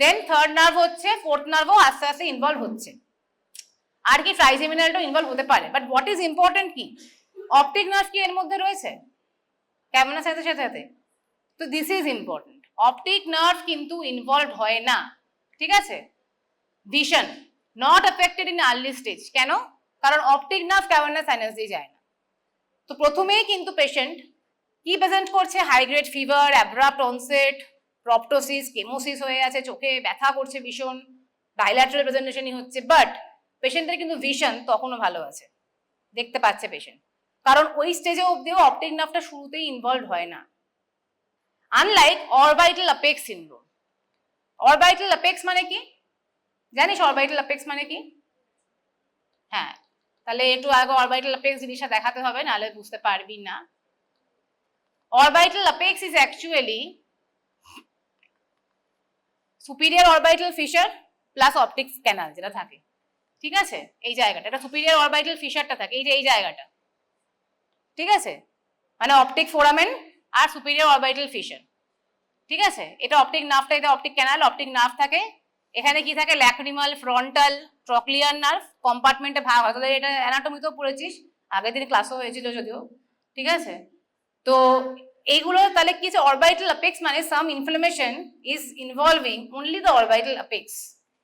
দেন থার্ড নার্ভ হচ্ছে, ফোর্থ নার্ভও আস্তে আস্তে ইনভলভ হচ্ছে, আর কি ট্রাইজেমিনালটাও ইনভলভ হতে পারে। বাট হোয়াট ইজ ইম্পর্টেন্ট কি, অপটিক নার্ভ কি এর মধ্যে রয়েছে ক্যাভার্নাস সাইনাসের সাথে সাথে? তো this is important, optic nerve কিন্তু ইনভলভ হয় না, ঠিক আছে। Vision not affected in early stage, কেন? কারণ অপটিক নার্ভ ক্যাভার্নাস সাইনাস দিয়ে যায় না। তো প্রথমেই কিন্তু পেশেন্ট কি প্রেজেন্ট করছে, high grade fever, abrupt onset, proptosis, chemosis হয়ে আছে, চোখে ব্যথা করছে ভীষণ, বাইল্যাটারাল প্রেজেন্টেশনই হচ্ছে, বাট পেশেন্টের কিন্তু ভিশন তখনও ভালো আছে, দেখতে পাচ্ছে পেশেন্ট, কারণ ওই স্টেজে অবধিও অপটিক নার্ভটা শুরুতেই ইনভলভ হয় না। Unlike orbital apex syndrome. Orbital apex মানে কি জানিস? অরবাইটাল অ্যাপেক্স মানে কি? হ্যাঁ, তাহলে একটু আগে অরবাইটাল অ্যাপেক্স জিনিসটা দেখাতে হবে, নাহলে বুঝতে পারবি না। Orbital apex is actually superior orbital fissure plus optic canal যেটা থাকে, ঠিক আছে, এই জায়গাটা, এটা সুপিরিয়র অরবাইটাল ফিশারটা থাকে, এই যে এই জায়গাটা, ঠিক আছে, মানে অপটিক ফোরামেন আর সুপিরিয়র অরবাইটাল ফিশার, ঠিক আছে। এটা অপটিক নার্ভটা, এটা অপটিক ক্যানাল, অপটিক নার্ভ থাকে এখানে, কি থাকে, ল্যাক্রিমাল, ফ্রন্টাল, ট্রক্লিয়ার নার্ভ কম্পার্টমেন্টে ভাগ হয়। তাহলে এটা অ্যানাটমিতেও পড়েছিস, আগের দিন ক্লাসও হয়েছিল যদিও, ঠিক আছে। তো এইগুলো তাহলে কি, অরবাইটাল অ্যাপেক্স মানে some inflammation is involving only the orbital apex,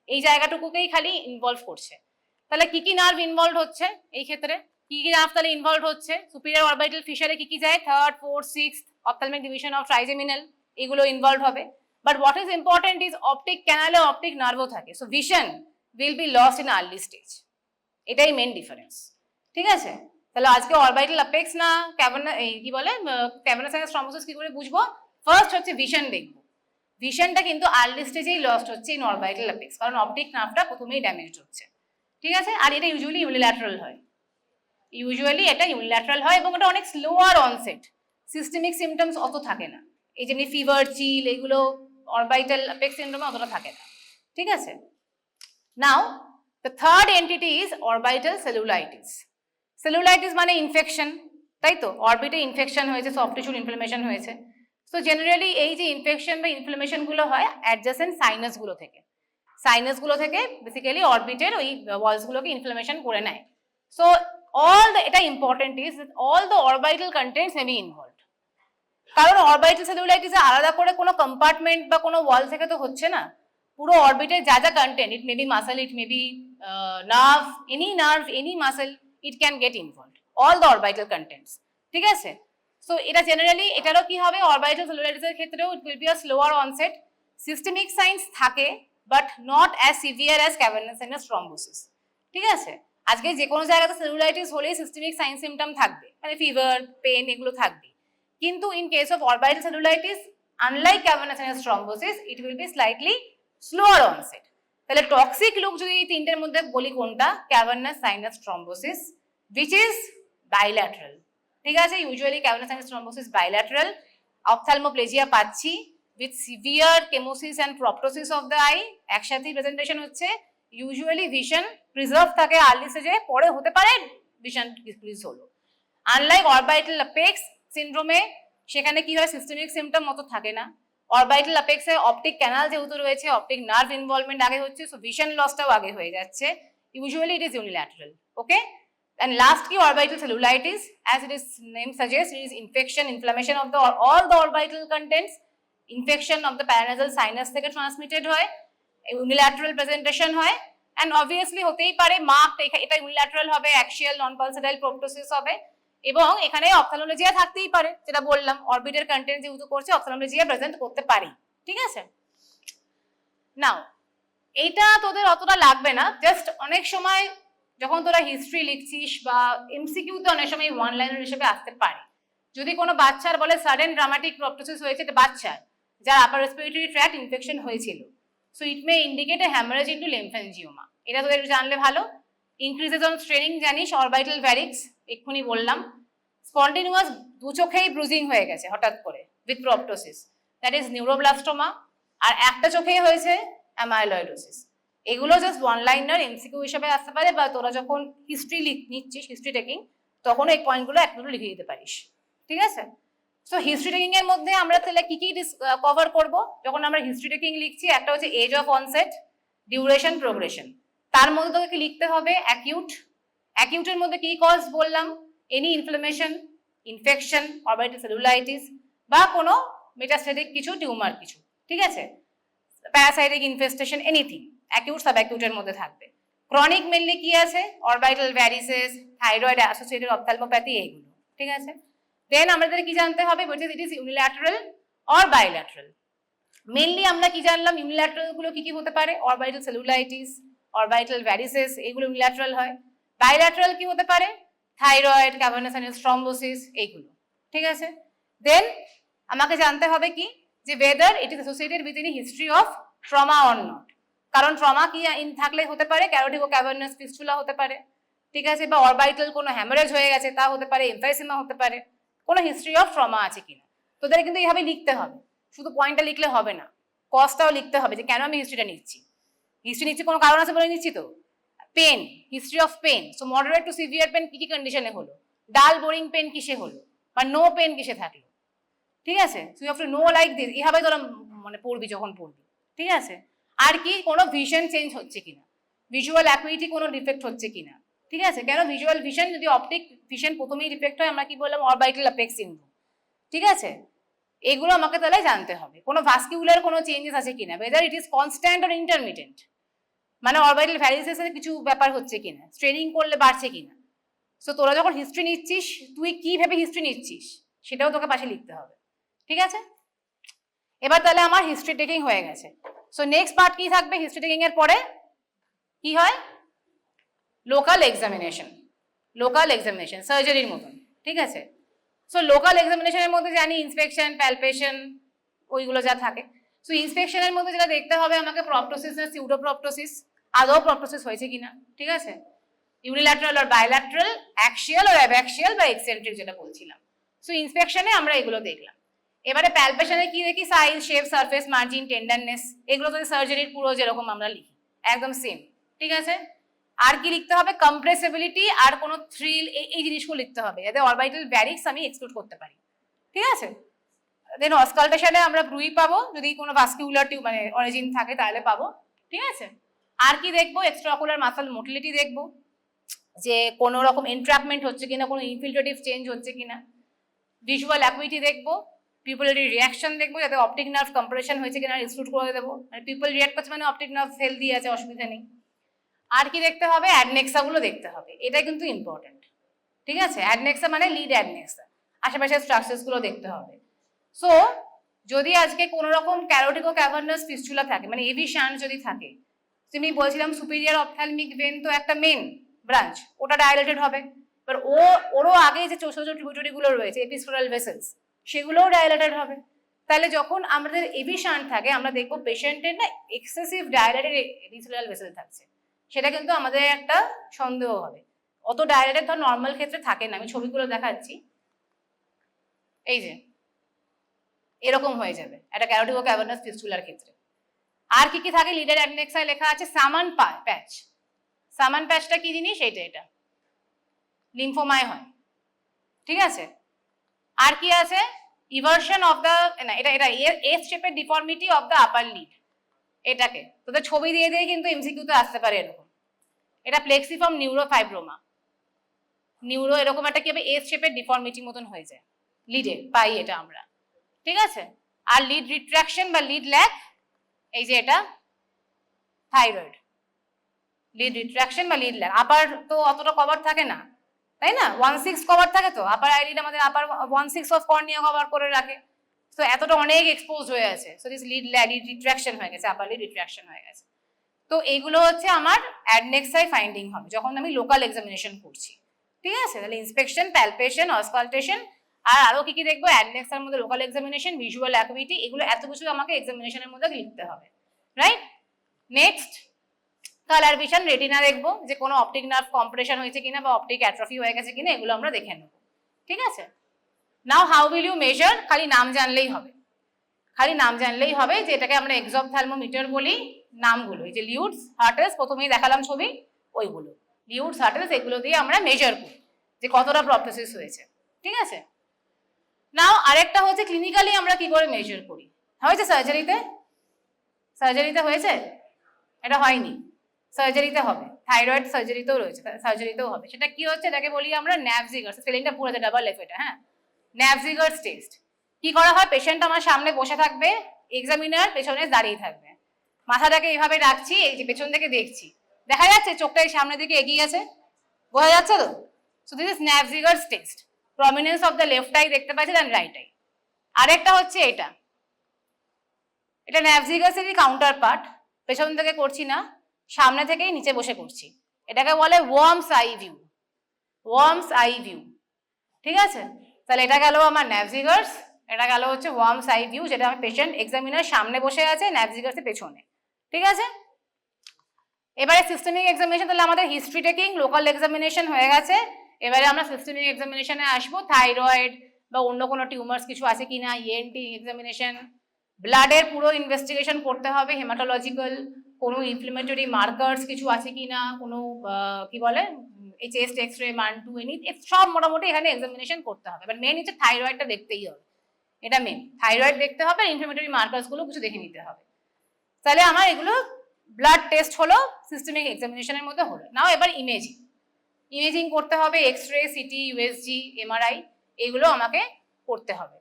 এই জায়গাটুকুকেই খালি ইনভলভ করছে। তাহলে কি কি নার্ভ ইনভলভ হচ্ছে এই ক্ষেত্রে, কি কি নার্ভ তাহলে ইনভলভ হচ্ছে? সুপিরিয়র অরবাইটাল ফিশারে কি কি যায়, third, fourth, sixth, ophthalmic division of trigeminal, এগুলো ইনভলভ হবে। But what is important is optic ক্যানালে অপটিক নার্ভও থাকে, so vision will be lost in early stage, এটাই মেন ডিফারেন্স, ঠিক আছে। তাহলে আজকে অরবাইটাল অ্যাপেক্স না ক্যাভার্নাস, কি বলে, ক্যাভার্নাস সাইনাস থ্রম্বোসিস কি করে বুঝবো? ফার্স্ট হচ্ছে ভিশন দেখবো, ভিশনটা কিন্তু আর্লি স্টেজেই লস্ট হচ্ছে ইন অরবাইটাল অ্যাপেক্স, কারণ অপটিক নার্ভটা প্রথমেই ড্যামেজড হচ্ছে, ঠিক আছে। আর এটা ইউজুয়ালি ইউনিল্যাটারাল হয়, এটা ইউনিল্যাটারাল হয়, এবং এটা অনেক স্লোয়ার অনসেট, সিস্টেমিক সিমটমস অত থাকে না, এই যেমনি ফিভার, চিল, এগুলো অরবাইটাল অ্যাপেক্স সিনড্রোমে অতটা থাকে না, ঠিক আছে। Now the third entity is orbital cellulitis. Cellulitis মানে ইনফেকশন, তাই তো, অরবিটে ইনফেকশন হয়েছে, সফট টিস্যুর ইনফ্লামেশন হয়েছে। সো জেনারেলি এই যে ইনফেকশন বা ইনফ্লামেশন গুলো হয় অ্যাডজাসেন্ট সাইনাসগুলো থেকে বেসিক্যালি অরবিটের ওই ওয়ালসগুলোকে ইনফ্লামেশন করে নেয়। সো এটা important is all the orbital contents may be involved, কারণ অরবাইটাল সেলুলাইটিসে আলাদা করে কোনো কম্পার্টমেন্ট বা কোনো ওয়াল থেকে তো হচ্ছে না, পুরো অরবিটের যা যা content, it may B muscle, it may B nerve, any muscle, it can get involved, all the orbital contents, ঠিক আছে। সো এটা জেনারেলি এটারও কি হবে, অরবাইটাল সেলুলাইটিসের ক্ষেত্রেও it will be a slower onset, systemic signs থাকে but not as severe as cavernous sinus thrombosis, ঠিক আছে। আজকে যে কোনো জায়গাতে সেলুলাইটিস হলেই সিস্টেমিক সাইন সিমটম থাকবে, মানে ফিভার, পেন, এগুলো থাকবে, কিন্তু in case of orbital cellulitis unlike cavernous sinus thrombosis it will be slightly slower onset. তাহলে টক্সিক লুক যদি এই তিনটের মধ্যে বলি কোনটা, cavernous sinus thrombosis which is bilateral, ঠিক আছে। Usually cavernous sinus thrombosis bilateral, ophthalmoplegia পাচ্ছি with severe chemosis and proptosis of the eye, একসাথেই প্রেজেন্টেশন হচ্ছে। ইউজুয়ালি ভিশন প্রিজার্ভ থাকে আর্লি স্টেজে, পরে হতে পারে ভিশন ডিক্রিজ হলো। আনলাইক অরবাইটাল অ্যাপেক্স সিনড্রোমে সেখানে কি হয়, সিস্টেমিক সিমটম মতো থাকে না। অরবাইটাল অ্যাপেক্সে অপটিক ক্যানাল যেহেতু রয়েছে, অপটিক নার্ভ ইনভলভমেন্ট আগে হচ্ছে, সো ভিশন লসটাও আগে হয়ে যাচ্ছে। Usually it is unilateral, okay. And last key, orbital cellulitis, as its name suggests, it is infection, inflammation of all the orbital contents, infection of the paranasal sinus থেকে transmitted হয়, unilateral presentation হয়, and obviously হতেই পারে marked, এটা unilateral হবে, axial non pulsatile proptosis হবে, এবং এখানে অপথ্যালমোলজিয়া থাকতেই পারে, যেটা বললাম অরবিটের কন্টেন্ট যেহেতু করছে অপথ্যালমোলজিয়া প্রেজেন্ট করতে পারি, ঠিক আছে। নাও এইটা তোদের অতটা লাগবে না, জাস্ট অনেক সময় যখন তোরা হিস্ট্রি লিখছিস বা এমসিকিউতে অনেক সময় ওয়ান লাইনার হিসেবে আসতে পারে। যদি কোনো বাচ্চার বলে সাডেন ড্রামাটিক প্রপটোসিস হয়েছে, এটা বাচ্চার যার আপার রেসপিরেটরি ট্র্যাক্ট ইনফেকশন হয়েছিল, so it may indicate a haemorrhage into lymphangioma, এটা তোদের জানলে ভালো। ইনক্রিজেস অন স্ট্রেনিং জানিস, অরবাইটাল ভ্যারিক্স এক্ষুনি বললাম। স্পন্টিনিউয়াস দু চোখেই ব্রুজিং হয়ে গেছে হঠাৎ করে উইথ প্রপটোসিস, দ্যাট ইজ নিউরোব্লাস্টোমা। আর একটা চোখেই হয়েছে অ্যামাইলয়েডোসিস। এগুলো জাস্ট ওয়ান লাইনার এমসিকিউ হিসেবে আসতে পারে, বা তোরা যখন হিস্ট্রি নিচ্ছিস হিস্ট্রি টেকিং তখন এই পয়েন্টগুলো একটু লিখে দিতে পারিস, ঠিক আছে। সো হিস্ট্রি টেকিং এর মধ্যে আমরা তাহলে কি কি কভার করব যখন আমরা হিস্ট্রি টেকিং লিখছি? একটা হচ্ছে age of onset, duration, progression. তার মধ্যে তোকে লিখতে হবে অ্যাকিউট। অ্যাকিউটের মধ্যে কি কজ বললাম? Any inflammation, infection, orbital cellulitis বা কোনো মেটাস্টেটিক কিছু টিউমার কিছু, ঠিক আছে, parasitic infestation, anything acute sub অ্যাকিউটের মধ্যে থাকবে। ক্রনিক মেনলি কি আছে? Orbital varices, thyroid associated ophthalmopathy, এইগুলো, ঠিক আছে। দেন আমাদের কি জানতে হবে? বলছে it is unilateral or bilateral. Mainly আমরা কি জানলাম? ইউনিল্যাটারাল গুলো কি কি হতে পারে? অরবাইটাল সেলুলাইটিস, অরবাইটাল ভ্যারিসেস, এগুলো ইউনিল্যাটারাল হয়। বাইল্যাটারাল কি হতে পারে? থাইরয়েড, ক্যাভার্নাস অ্যানাস থ্রম্বোসিস, এইগুলো, ঠিক আছে। দেন আমাকে জানতে হবে কি, যে whether it is associated with any history of trauma or not, কারণ ট্রমা কি থাকলে হতে পারে ক্যারোটিক ও ক্যাভার্নাস ফিস্টুলা হতে পারে, ঠিক আছে, বা অরবাইটাল কোনো হ্যামারেজ হয়ে গেছে তা হতে পারে, এমফাইসিমা হতে পারে, কোনো হিস্ট্রি অফ ট্রমা আছে কিনা। তোদের কিন্তু এইভাবে লিখতে হবে, শুধু পয়েন্টটা লিখলে হবে না, কজটাও লিখতে হবে যে কেন আমি হিস্ট্রিটা নিচ্ছি। হিস্ট্রি নিচ্ছি কোনো কারণ আছে বলে নিচ্ছি তো। Pain, history of pain, so moderate to severe pain কি কি কন্ডিশনে হলো, ডাল বোরিং পেন কিসে হলো, বা নো পেন কিসে থাকলো, ঠিক আছে। So you have to know like this, এইভাবে তোরা মানে পড়বি যখন পড়বি, ঠিক আছে। আর কি, কোনো ভিশন চেঞ্জ হচ্ছে কিনা, ভিজুয়াল অ্যাকুইটি কোনো ডিফেক্ট হচ্ছে কিনা, ঠিক আছে। কেন ভিজুয়াল ভিশন, যদি অপটিক ভিশন প্রথমেই ডিফেক্ট হয়, আমরা কি বললাম? অরবাইটাল অ্যাপেক্স সিনড্রোম, ঠিক আছে। এগুলো আমাকে তাহলে জানতে হবে। কোনো ভাস্কিউলার কোনো চেঞ্জেস আছে কিনা, whether it is constant or intermittent, মানে অরবাইটাল ভ্যারিসেসের কিছু ব্যাপার হচ্ছে কিনা, স্ট্রেনিং করলে বাড়ছে কিনা। সো তোরা যখন হিস্ট্রি নিচ্ছিস, তুই কি ভেবে হিস্ট্রি নিচ্ছিস সেটাও তোকে পাশে লিখতে হবে, ঠিক আছে। এবার তাহলে আমার হিস্ট্রি টেকিং হয়ে গেছে। সো নেক্সট পার্ট কি থাকবে? হিস্ট্রি টেকিং এর পরে কি হয়? Local examination. লোকাল এক্সামিনেশন সার্জারির মতন, ঠিক আছে। সো লোকাল এক্সামিনেশনের মধ্যে জানি ইন্সপেকশন, প্যালপেশন, ওইগুলো যা থাকে। সো ইন্সপেকশনের মধ্যে যেটা দেখতে হবে আমাকে, প্রপটোসিস না সিউডোপ্রপটোসিস, আদৌ প্রপটোসিস হয়েছে কিনা, ঠিক আছে। ইউনিল্যাটারাল আর বাইল্যাটারাল, অ্যাক্সিয়াল আর অ্যাবাক্সিয়াল বা এক্সেন্ট্রিক যেটা বলছিলাম। সো ইন্সপেকশনে আমরা এগুলো দেখলাম। এবারে প্যালপেশনে কি দেখি? Size, shape, surface margin, tenderness, এগুলো তো সার্জারির পুরো যেরকম আমরা লিখি একদম সেম, ঠিক আছে। আর কি লিখতে হবে? কম্প্রেসিবিলিটি আর কোনো থ্রিল, এই জিনিসগুলো লিখতে হবে যাতে অরবাইটাল ভ্যারিক্স আমি এক্সক্লুড করতে পারি, ঠিক আছে। দেন অসকালটেশনে আমরা ব্রুই পাবো, যদি কোনো ভাস্কিউলার টিউব মানে অরিজিন থাকে তাহলে পাবো, ঠিক আছে। আর কি দেখবো? এক্সট্রাঅকুলার মাসল মোটিলিটি দেখবো, যে কোনো রকম এন্ট্র্যাপমেন্ট হচ্ছে কিনা, কোনো ইনফিল্ট্রেটিভ চেঞ্জ হচ্ছে কিনা। ভিজুয়াল অ্যাকুইটি দেখবো, পিপলারি রিয়াকশন দেখবো, যাতে অপটিক নার্ভ কম্প্রেশন হয়েছে কিনা এক্সক্লুড করে দেবো, মানে পিপল রিয়াক্ট করছে মানে অপটিক নার্ভ হেলদি আছে, অসুবিধা নেই। আর কি দেখতে হবে? অ্যাডনেক্সা গুলো দেখতে হবে, এটা কিন্তু ইম্পর্টেন্ট, ঠিক আছে। অ্যাডনেক্সা মানে লিড অ্যাডনেক্সা, আশেপাশে স্ট্রাকচারস গুলো দেখতে হবে। সো যদি আজকে কোনো রকম ক্যারোটিক ও ক্যাভার্নাস ফিস্টুলা থাকে, মানে এভি শান্ট যদি থাকে, তুমি বলছিলাম সুপিরিয়র অপথ্যালমিক ভেন তো একটা মেন ব্রাঞ্চ, ওটা ডাইলেটেড হবে। এবার ওরও আগে যে ছোট ছোট ট্রিবিউটারি গুলো রয়েছে এপিস্ক্লেরাল ভেসেলস, সেগুলোও ডাইলেটেড হবে। তাহলে যখন আমাদের এভি শান্ট থাকে, আমরা দেখবো পেশেন্টের না এক্সেসিভ ডাইলেটেড এপিস্ক্লেরাল ভেসেল থাকছে, সেটা কিন্তু আমাদের একটা সন্দেহ হবে। অত ডাইলেটেড ধর নর্মাল ক্ষেত্রে থাকে না, আমি ছবিগুলো দেখাচ্ছি, এই যে এরকম হয়ে যাবে একটা ক্যারোটিক ও ক্যাভার্নাস ফিস্টুলার ক্ষেত্রে। আর কি কি থাকে? লিডার অ্যাডনেক্সায় লেখা আছে সামান প্যাচ। সামান প্যাচটা কি জিনিস? এটা লিম্ফোমায় হয়, ঠিক আছে। আর কি আছে? ইভার্সন অফ দ্য, না এটা এস শেপের deformity of the upper lead, এটাকে তোদের ছবি দিয়ে দিয়ে কিন্তু এমসিকিউতে আসতে পারে এরকম। এটা প্লেক্সিফর্ম নিউরোফাইব্রোমা, নিউরো এরকম একটা কি হবে এস শেপের ডিফর্মিটি মতন হয়ে যায়, লিডে পাই এটা আমরা, ঠিক আছে। আর লিড রিট্রাকশন বা লিড ল্যাক, এই যে এটা থাইরয়েড, লিড রিট্রাকশন বা লিড ল্যাক। আপার তো অতটা কভার থাকে না, তাই না? 1/6 কভার থাকে তো, আপার আইলিড আমাদের আপার 1/6 অফ কর্নিয়া কভার করে রাখে। তো এতটা অনেক এক্সপোজ হয়ে আছে, সো দিস লিড রিট্রাকশন হয়ে গেছে, আপার লিড রিট্রাকশন হয়ে গেছে। তো এইগুলো হচ্ছে আমার অ্যাডনেক্সাই ফাইন্ডিং হবে যখন আমি লোকাল এক্সামিনেশন করছি, ঠিক আছে? তাহলে ইন্সপেকশন, প্যালপেশন, অসকালটেশন, আর আরো কি কি দেখবো অ্যাডনেক্সার মধ্যে, লোকাল এক্সামিনেশন, ভিজুয়াল অ্যাকুইটি, এগুলো এত কিছু আমাকে এক্সামিনেশনের মধ্যে লিখতে হবে, right? Next colour vision, retina দেখবো যে কোনো অপটিক নার্ভ কম্প্রেশন হয়েছে কিনা বা অপটিক অ্যাট্রফি হয়ে গেছে কিনা, এগুলো আমরা দেখে নেব, ঠিক আছে? নাও হাউ উইল ইউ মেজার, খালি নাম জানলেই হবে, খালি নাম জানলেই হবে যে এটাকে আমরা এক্সঅপথ্যালমোমিটার বলি। নামগুলো এই যে লিউডস, হার্টেলস, প্রথমেই দেখালাম ছবি, ওইগুলো লিউডস, হার্টেলস, এগুলো দিয়ে আমরা মেজার করি যে কতটা প্রপটোসিস হয়েছে, ঠিক আছে? নাও আরেকটা হচ্ছে ক্লিনিক্যালি আমরা কি করে মেজার করি। হয়েছে সার্জারিতে? সার্জারিতে হয়েছে? এটা হয়নি, সার্জারিতে হবে, থাইরয়েড সার্জারিতেও রয়েছে, সার্জারিতেও হবে। সেটা কি হচ্ছে, এটাকে বলি আমরা ন্যাভজিগার্স, স্পেলিংটা পুরো ডাবল এফ এটা, হ্যাঁ, ন্যাভজিগার্স টেস্ট। কি করা হয়, পেশেন্ট আমার সামনে বসে থাকবে, এক্সামিনার পেছনে দাঁড়িয়ে থাকবে, মাথাটাকে এইভাবে রাখছি, এই যে পেছন থেকে দেখছি, দেখা যাচ্ছে চোখটা এই সামনের দিকে এগিয়ে আছে, বোঝা যাচ্ছে তো? So this is Naffziger's test, prominence of the left eye দেখতে পাচ্ছি দেন রাইট আই। আরেকটা হচ্ছে এটা, এটা ন্যাভজিগার্সেরই কাউন্টার পার্ট, পেছন থেকে করছি না, সামনে থেকেই নিচে বসে করছি, এটাকে বলে worms eye view, worms eye view, ঠিক আছে? তাহলে এটা গেল আমার ন্যাভজিগার্স, এটা গেল হচ্ছে ওয়ার্মস আই ভিউ, যেটা আমার পেশেন্ট এক্সামিনার সামনে বসে আছে, ন্যাভজিগার্সের পেছনে, ঠিক আছে? এবারে সিস্টেমিক এক্সামিনেশন, তাহলে আমাদের হিস্ট্রি টেকিং, লোকাল এক্সামিনেশন হয়ে গেছে। এবারে আমরা সিস্টেমিক এক্সামিনেশনে আসবো, থাইরয়েড বা অন্য কোনো টিউমার্স কিছু আছে কিনা, ইএনটি এক্সামিনেশন, ব্লাডের পুরো ইনভেস্টিগেশন করতে হবে, হেমাটোলজিক্যাল কোনো ইনফ্লেমেটরি মার্কার্স কিছু আছে কিনা, কোনো কি বলে এই চেস্ট এক্সরে, মান টু, এনি, সব মোটামুটি এখানে এক্সামিনেশন করতে হবে। বাট মেন হচ্ছে থাইরয়েডটা দেখতেই হবে, এটা মেন, থাইরয়েড দেখতে হবে, ইনফ্লেমেটরি মার্কার্সগুলো কিছু দেখে নিতে হবে। তাহলে আমার এগুলো ব্লাড টেস্ট হলো, সিস্টেমিক এক্সামিনেশনের মধ্যে হলো। নাও এবার ইমেজিং, ইমেজিং করতে হবে, এক্সরে, সিটি, ইউএসজি, এমআরআই, এগুলো আমাকে করতে হবে,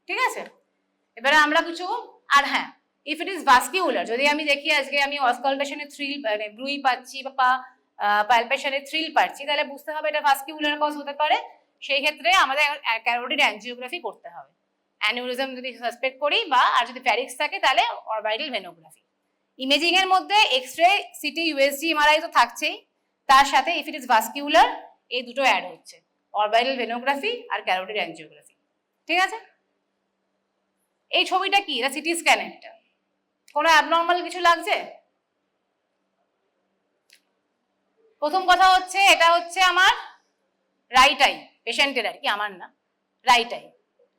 ঠিক আছে? এবারে আমরা কিছু, আর হ্যাঁ, ইফ ইট ইজ ভাস্কিউলার, যদি আমি দেখি আজকে আমি অসকালটেশনে থ্রিল মানে ব্রুই পাচ্ছি বা পালপেশনে থ্রিল পাচ্ছি, তাহলে বুঝতে হবে এটা ভাস্কিউলার কজ হতে পারে। সেই ক্ষেত্রে আমাদের ক্যারোটিড অ্যানজিওগ্রাফি করতে হবে, অ্যানিউরিজম যদি সাসপেক্ট করি, বা আর যদি ফ্যারিক্স থাকে তাহলে অরবাইটাল ভেনোগ্রাফি। ইমেজিং এর মধ্যে এক্সরে, সিটি, ইউএসজি, এমআরআই তো থাকছেই, তার সাথে ইফ ইট ইজ ভাস্কিউলার এই দুটো অ্যাড হচ্ছে, অরবাইটাল ভেনোগ্রাফি আর ক্যারোটিড অ্যানজিওগ্রাফি, ঠিক আছে? এই ছবিটা কি, এটা সিটি স্ক্যান, এটা কোনো অ্যাবনর্মাল কিছু লাগছে? প্রথম কথা হচ্ছে এটা হচ্ছে আমার রাইট আই, পেশেন্টের আর কি, আমার না, রাইট আই,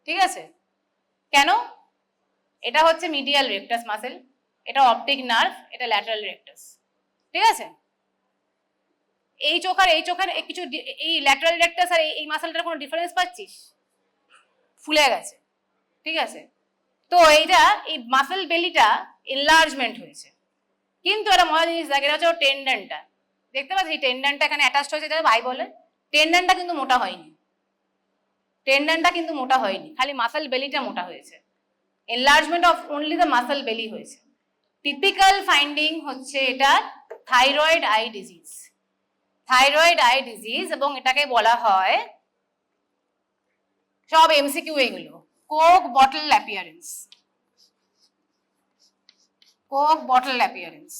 ঠিক আছে? কেন? এটা হচ্ছে মিডিয়াল রেকটাস মাসেল, এটা অপটিক নার্ভ, এটা ল্যাটারাল রেকটাস, ঠিক আছে? এই চোখ আর এই চোখের কিছু, এই ল্যাটারাল রেকটাস আর এই মাসেলটার কোনো ডিফারেন্স পাচ্ছিস? ফুলে গেছে, ঠিক আছে? তো এইটা, এই মাসেল বেলিটা এনলার্জমেন্ট হয়েছে, কিন্তু একটা মজার জিনিস লাগে, এটা হচ্ছে টেন্ডনটা, দেখতে পাচ্ছি টেন্ডনটা এখানে অ্যাটাচড হয়েছে, যেটা ভাই বলে, টেন্ডনটা কিন্তু মোটা হয়নি, টেন্ডনটা কিন্তু মোটা হয়নি, খালি মাসেল বেলিটা মোটা হয়েছে, enlargement of only the muscle বেলি হয়েছে। টিপিক্যাল ফাইন্ডিং হচ্ছে এটা thyroid eye disease, thyroid eye disease, এবং এটাকে বলা হয়, সব এমসিকিউ এগুলো, Coke bottle appearance, Coke bottle appearance.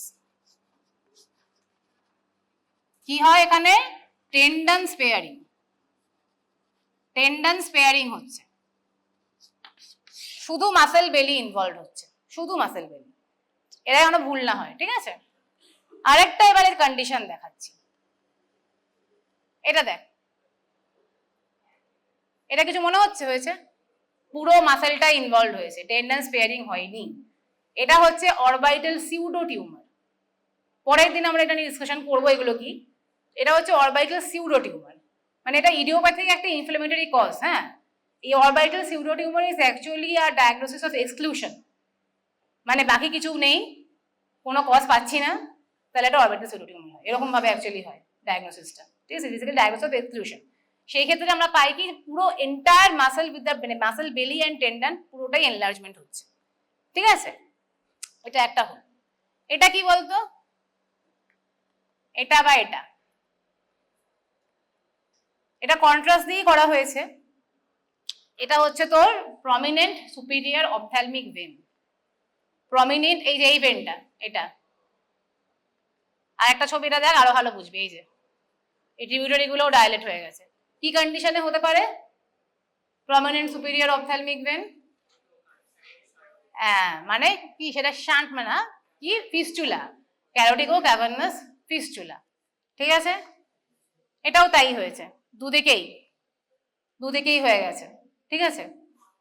কি হয় এখানে, টেন্ডন স্পেয়ারিং, টেন্ডন স্পেয়ারিং হচ্ছে, শুধু মাসেল বেলি ইনভলভ হচ্ছে, শুধু মাসেল বেলি, এরা যেন ভুল না হয়, ঠিক আছে? আরেকটা এবারে কন্ডিশন দেখাচ্ছি, এটা দেখ, এটা কিছু মনে হচ্ছে হয়েছে? পুরো মাসেলটা ইনভলভ হয়েছে, টেন্ডন স্পেয়ারিং হয়নি, এটা হচ্ছে অরবাইটাল সিউডো টিউমার। পরের দিন আমরা এটা নিয়ে ডিসকাশন করবো এগুলো কি। এটা হচ্ছে অরবাইটাল সিউডো টিউমার, মানে এটা ইডিওপ্যাথিক একটা ইনফ্লেমেটরি কজ। হ্যাঁ, এই orbital pseudo tumour is actually a diagnosis of exclusion, মানে বাকি কিছু নেই, কোনো কজ পাচ্ছি না, তাহলে এটা অরবাইটাল সিউডো টিউমার হয়, এরকম ভাবে অ্যাকচুয়ালি হয় ডায়াগনোসিসটা, ঠিক আছে? Physical diagnosis of exclusion. সেই ক্ষেত্রে আমরা পাই কি পুরো এন্টায়ার মাসেল উইথ দ্য মানে মাসেল বেলি অ্যান্ড টেন্ডন পুরোটাই এনলার্জমেন্ট হচ্ছে, ঠিক আছে? এটা একটা হল। এটা কি বলতো, এটা বা এটা, এটা কন্ট্রাস্ট দিয়ে করা হয়েছে। এটা হচ্ছে তোর prominent superior ophthalmic vein. Prominent এই যে এই ভেনটা, এটা। আর একটা ছবিটা দেখ, আরো ভালো বুঝবি। এই যে এই ট্রিবিউটারি গুলো ডাইলেট হয়ে গেছে। কি কন্ডিশনে হতে পারে প্রমিনেন্ট সুপিরিয়র অপথ্যালমিক ভেন? হ্যাঁ, মানে কি সেটা শান্ট মানে কি ফিস্টুলা, ক্যারোটিকো ক্যাভার্নাস ফিস্টুলা। ঠিক আছে, এটাও তাই হয়েছে, দুদিকেই হয়ে গেছে। ঠিক আছে,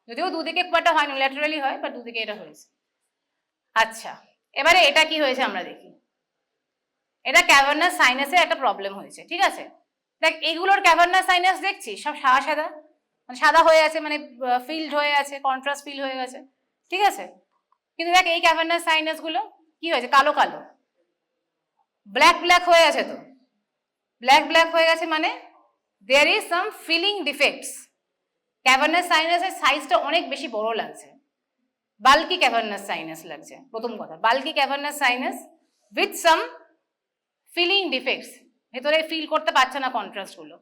যদিও দুদিকে খুব একটা হয়নি, ল্যাটারালি হয়, বাট দুদিকে এটা হয়েছে। আচ্ছা, এবারে এটা কি হয়েছে আমরা দেখি। এটা ক্যাভার্নাস সাইনাসের একটা প্রবলেম হয়েছে। ঠিক আছে, দেখ এইগুলোর ক্যাভার্নাস সাইনাস দেখছি সব সাদা সাদা, মানে সাদা হয়ে আছে, মানে ফিল্ড হয়ে আছে, কন্ট্রাস্ট ফিল হয়ে গেছে। ঠিক আছে, কিন্তু দেখ এই ক্যাভার্নাস সাইনাস গুলো কি হয়েছে, কালো কালো, ব্ল্যাক ব্ল্যাক হয়ে আছে। তো ব্ল্যাক ব্ল্যাক হয়ে গেছে মানে there is some filling defects. Cavernous সাইনাসের সাইজটা অনেক বেশি বড় লাগছে, বাল্কি ক্যাভার্নাস সাইনাস লাগছে। প্রথম কথা, bulky cavernous sinus with some filling defects, ভেতরে ফিল করতে পারছে না কন্ট্রাস্ট গুলো।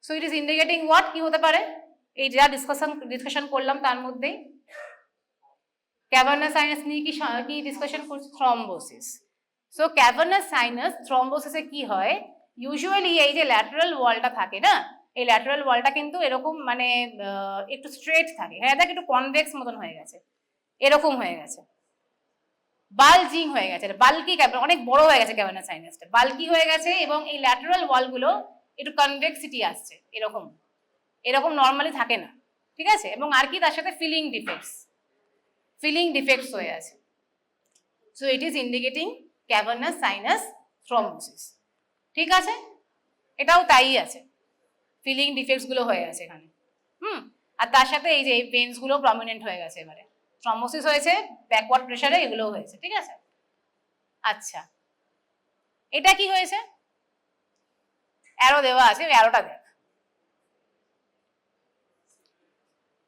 So it is indicating what, কি হতে পারে, এই যা ডিসকাশন করলাম তার মধ্যেই ক্যাভার্নাস সাইনাস নিয়ে কি ডিসকাশন করছি, থ্রম্বোসিস। সো ক্যাভার্নাস সাইনাস থ্রম্বোসিসে কি হয়, ইউজুয়ালি এই যে ল্যাটারাল ওয়ালটা থাকে না, এই ল্যাটারাল ওয়ালটা কিন্তু এরকম মানে একটু স্ট্রেট থাকে। হ্যাঁ দেখ, একটু কনভেক্স মতন হয়ে গেছে, এরকম হয়ে গেছে, বালজিং হয়ে গেছে, বাল্কি, অনেক বড় হয়ে গেছে ক্যাভার্নাস সাইনাসটা, বাল্কি হয়ে গেছে, এবং এই ল্যাটারাল ওয়ালগুলো একটু কনভেক্সিটি আসছে, এরকম এরকম নর্মালি থাকে না। ঠিক আছে, এবং আর কি তার সাথে ফিলিং ডিফেক্টস হয়ে আছে। So it is indicating cavernous sinus thrombosis. ঠিক আছে, এটাও তাই আছে, ফিলিং ডিফেক্টস গুলো হয়ে আছে এখানে। আর তার সাথে এই যে এই ভেন্স গুলো প্রমিনেন্ট হয়ে গেছে, এবারে থ্রম্বোসিস হয়েছে, ব্যাকওয়ার্ড প্রেসারে এগুলো হয়েছে। ঠিক আছে, আচ্ছা এটা কি হয়েছে, অ্যারো দেওয়া আছে, অ্যারোটা দেখ।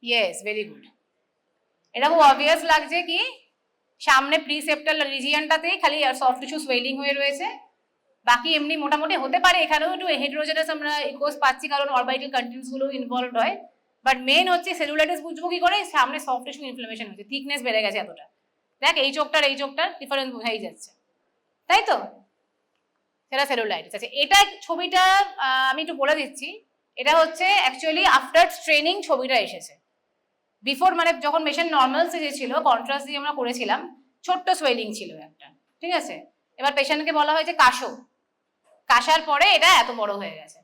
Yes, very good. এটা খুব অবভিয়াস লাগছে কি, সামনে প্রিসেপ্টাল রিজিয়নটাতেই খালি সফট টিস্যু সোয়েলিং হয়ে রয়েছে, বাকি এমনি মোটামুটি হতে পারে এখানেও একটু হেটেরোজেনাস আমরা ইকোস পাচ্ছি, কারণ অরবাইটাল কন্টেন্টস গুলো ইনভলভড হয়, বাট মেইন হচ্ছে সেলুলাইটিস বুঝবো কি করে, সামনে সফট টিস্যু ইনফ্লামেশন হচ্ছে, থিকনেস বেড়ে গেছে এতটা। দেখ এই চোখটার ডিফারেন্স বোঝাই যাচ্ছে, তাই তো, সেটা সেলুলাইটিস আছে। এটা ছবিটা আমি একটু বলে দিচ্ছি, এটা হচ্ছে অ্যাকচুয়ালি আফটার স্ট্রেনিং ছবিটা এসেছে। বিফোর মানে যখন পেশেন্ট নর্মাল স্টেজে ছিল, কন্ট্রাস্ট দিয়ে আমরা করেছিলাম, ছোট্ট সোয়েলিং ছিল একটা। ঠিক আছে, এবার পেশেন্টকে বলা হয়েছে কাশার পরে এটা এত বড় হয়ে গেছে।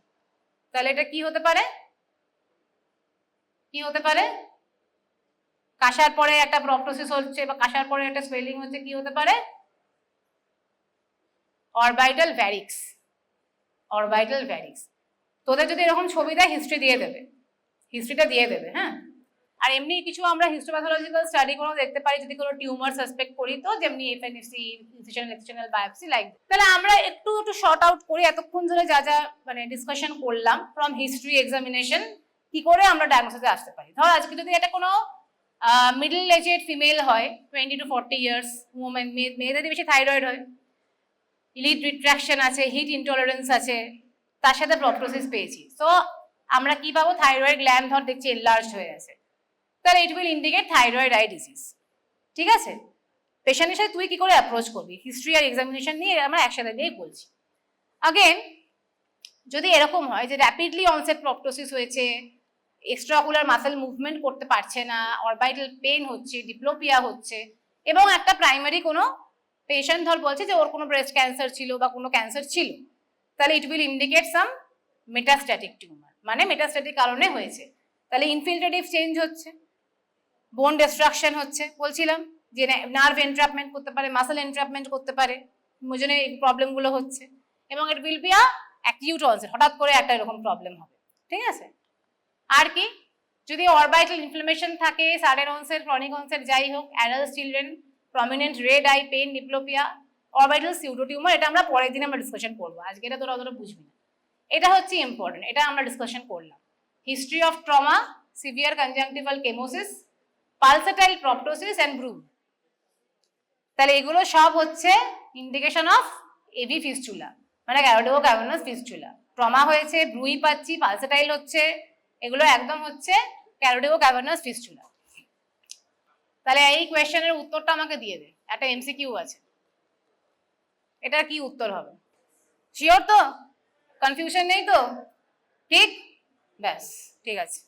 তাহলে এটা কি হতে পারে, কাশার পরে একটা প্রপটোসিস হচ্ছে বা কাশার পরে একটা সোয়েলিং হচ্ছে, কি হতে পারে, অরবাইটাল ভ্যারিক্স। তোদের যদি এরকম ছবি দেয় হিস্ট্রিটা দিয়ে দেবে। হ্যাঁ, আর এমনি কিছু আমরা হিস্টোপ্যাথোলজিক্যাল স্টাডি করে দেখতে পারি, যদি কোনো টিউমার সাসপেক্ট করি, তো যেমনি এফএনএসি, ইনসিশনাল বায়োপসি, লাইক। তাহলে আমরা একটু শর্ট আউট করি এতক্ষণ ধরে যা যা মানে ডিসকাশন করলাম ফ্রম হিস্ট্রি এক্সামিনেশন, কি করে আমরা ডায়াগনোসিসে আসতে পারি। ধর আজকে যদি এটা কোনো মিডল এজেড ফিমেল হয়, 20 to 40 ইয়ার্স, ওমেন, মেয়েদের বেশি থাইরয়েড হয়, লিড রিট্রাকশন আছে, হিট ইনটলারেন্স আছে, তার সাথে প্রপটোসিস পেয়েছি, তো আমরা কি পাবো, থাইরয়েড গ্ল্যান্ড ধর দেখছি এনলার্জড হয়ে আছে, তাহলে it will indicate thyroid eye disease. ঠিক আছে, পেশেন্টের সাথে তুই কি করে অ্যাপ্রোচ করবি, হিস্ট্রি আর এক্সামিনেশন নিয়ে আমরা একসাথে দিয়েই বলছি। আগেন যদি এরকম হয় যে র্যাপিডলি অনসেট প্রপটোসিস হয়েছে, এক্সট্রাঅকুলার মাসেল মুভমেন্ট করতে পারছে না, অরবাইটাল পেন হচ্ছে, ডিপ্লোপিয়া হচ্ছে, এবং একটা প্রাইমারি কোনো পেশেন্ট ধর বলছে যে ওর কোনো ব্রেস্ট ক্যান্সার ছিল বা কোনো ক্যান্সার ছিল, তাহলে it will indicate some metastatic tumour, মানে মেটাস্ট্যাটিক কারণে হয়েছে। তাহলে ইনফিল্ট্রেটিভ চেঞ্জ হচ্ছে, বোন ডিস্ট্রাকশন হচ্ছে, বলছিলাম যে নার্ভ এন্ট্রাপমেন্ট করতে পারে, মাসেল এন্ট্রাপমেন্ট করতে পারে, ওই জন্য এই প্রবলেমগুলো হচ্ছে, এবং ইট উইল বি অ্যাকিউট অনসেট, হঠাৎ করে একটা এরকম প্রবলেম হবে। ঠিক আছে, আর কি, যদি অরবাইটাল ইনফ্লামেশন থাকে, সাডেন অনসেট, ক্রনিক অনসেট, যাই হোক, adult children, prominent red eye, pain, diplopia, orbital pseudo tumour, এটা আমরা পরের দিন আমরা ডিসকাশন করবো, আজকে এটা তোরা অতটা বুঝবি না। এটা হচ্ছে ইম্পর্টেন্ট, এটা আমরা ডিসকাশন করলাম। History of trauma, severe conjunctival chemosis, pulsatile proptosis and bruit, তাহলে এগুলো সব হচ্ছে ইন্ডিকেশন অফ এভি ফিস্টুলা, মানে ক্যারোটিকো ক্যাভার্নাস ফিস্টুলা। ট্রমা হয়েছে, ব্রুই পাচ্ছি, পালসেটাইল হচ্ছে, এগুলো একদম হচ্ছে ক্যারোটিডো ক্যাভার্নাস ফিস্টুলা। তাহলে এই কোয়েশ্চেনের উত্তরটা আমাকে দিয়ে দে, একটা এমসিকিউ আছে, এটার কি উত্তর হবে? শিওর তো? কনফিউশন নেই তো? ঠিক, ব্যাস ঠিক আছে।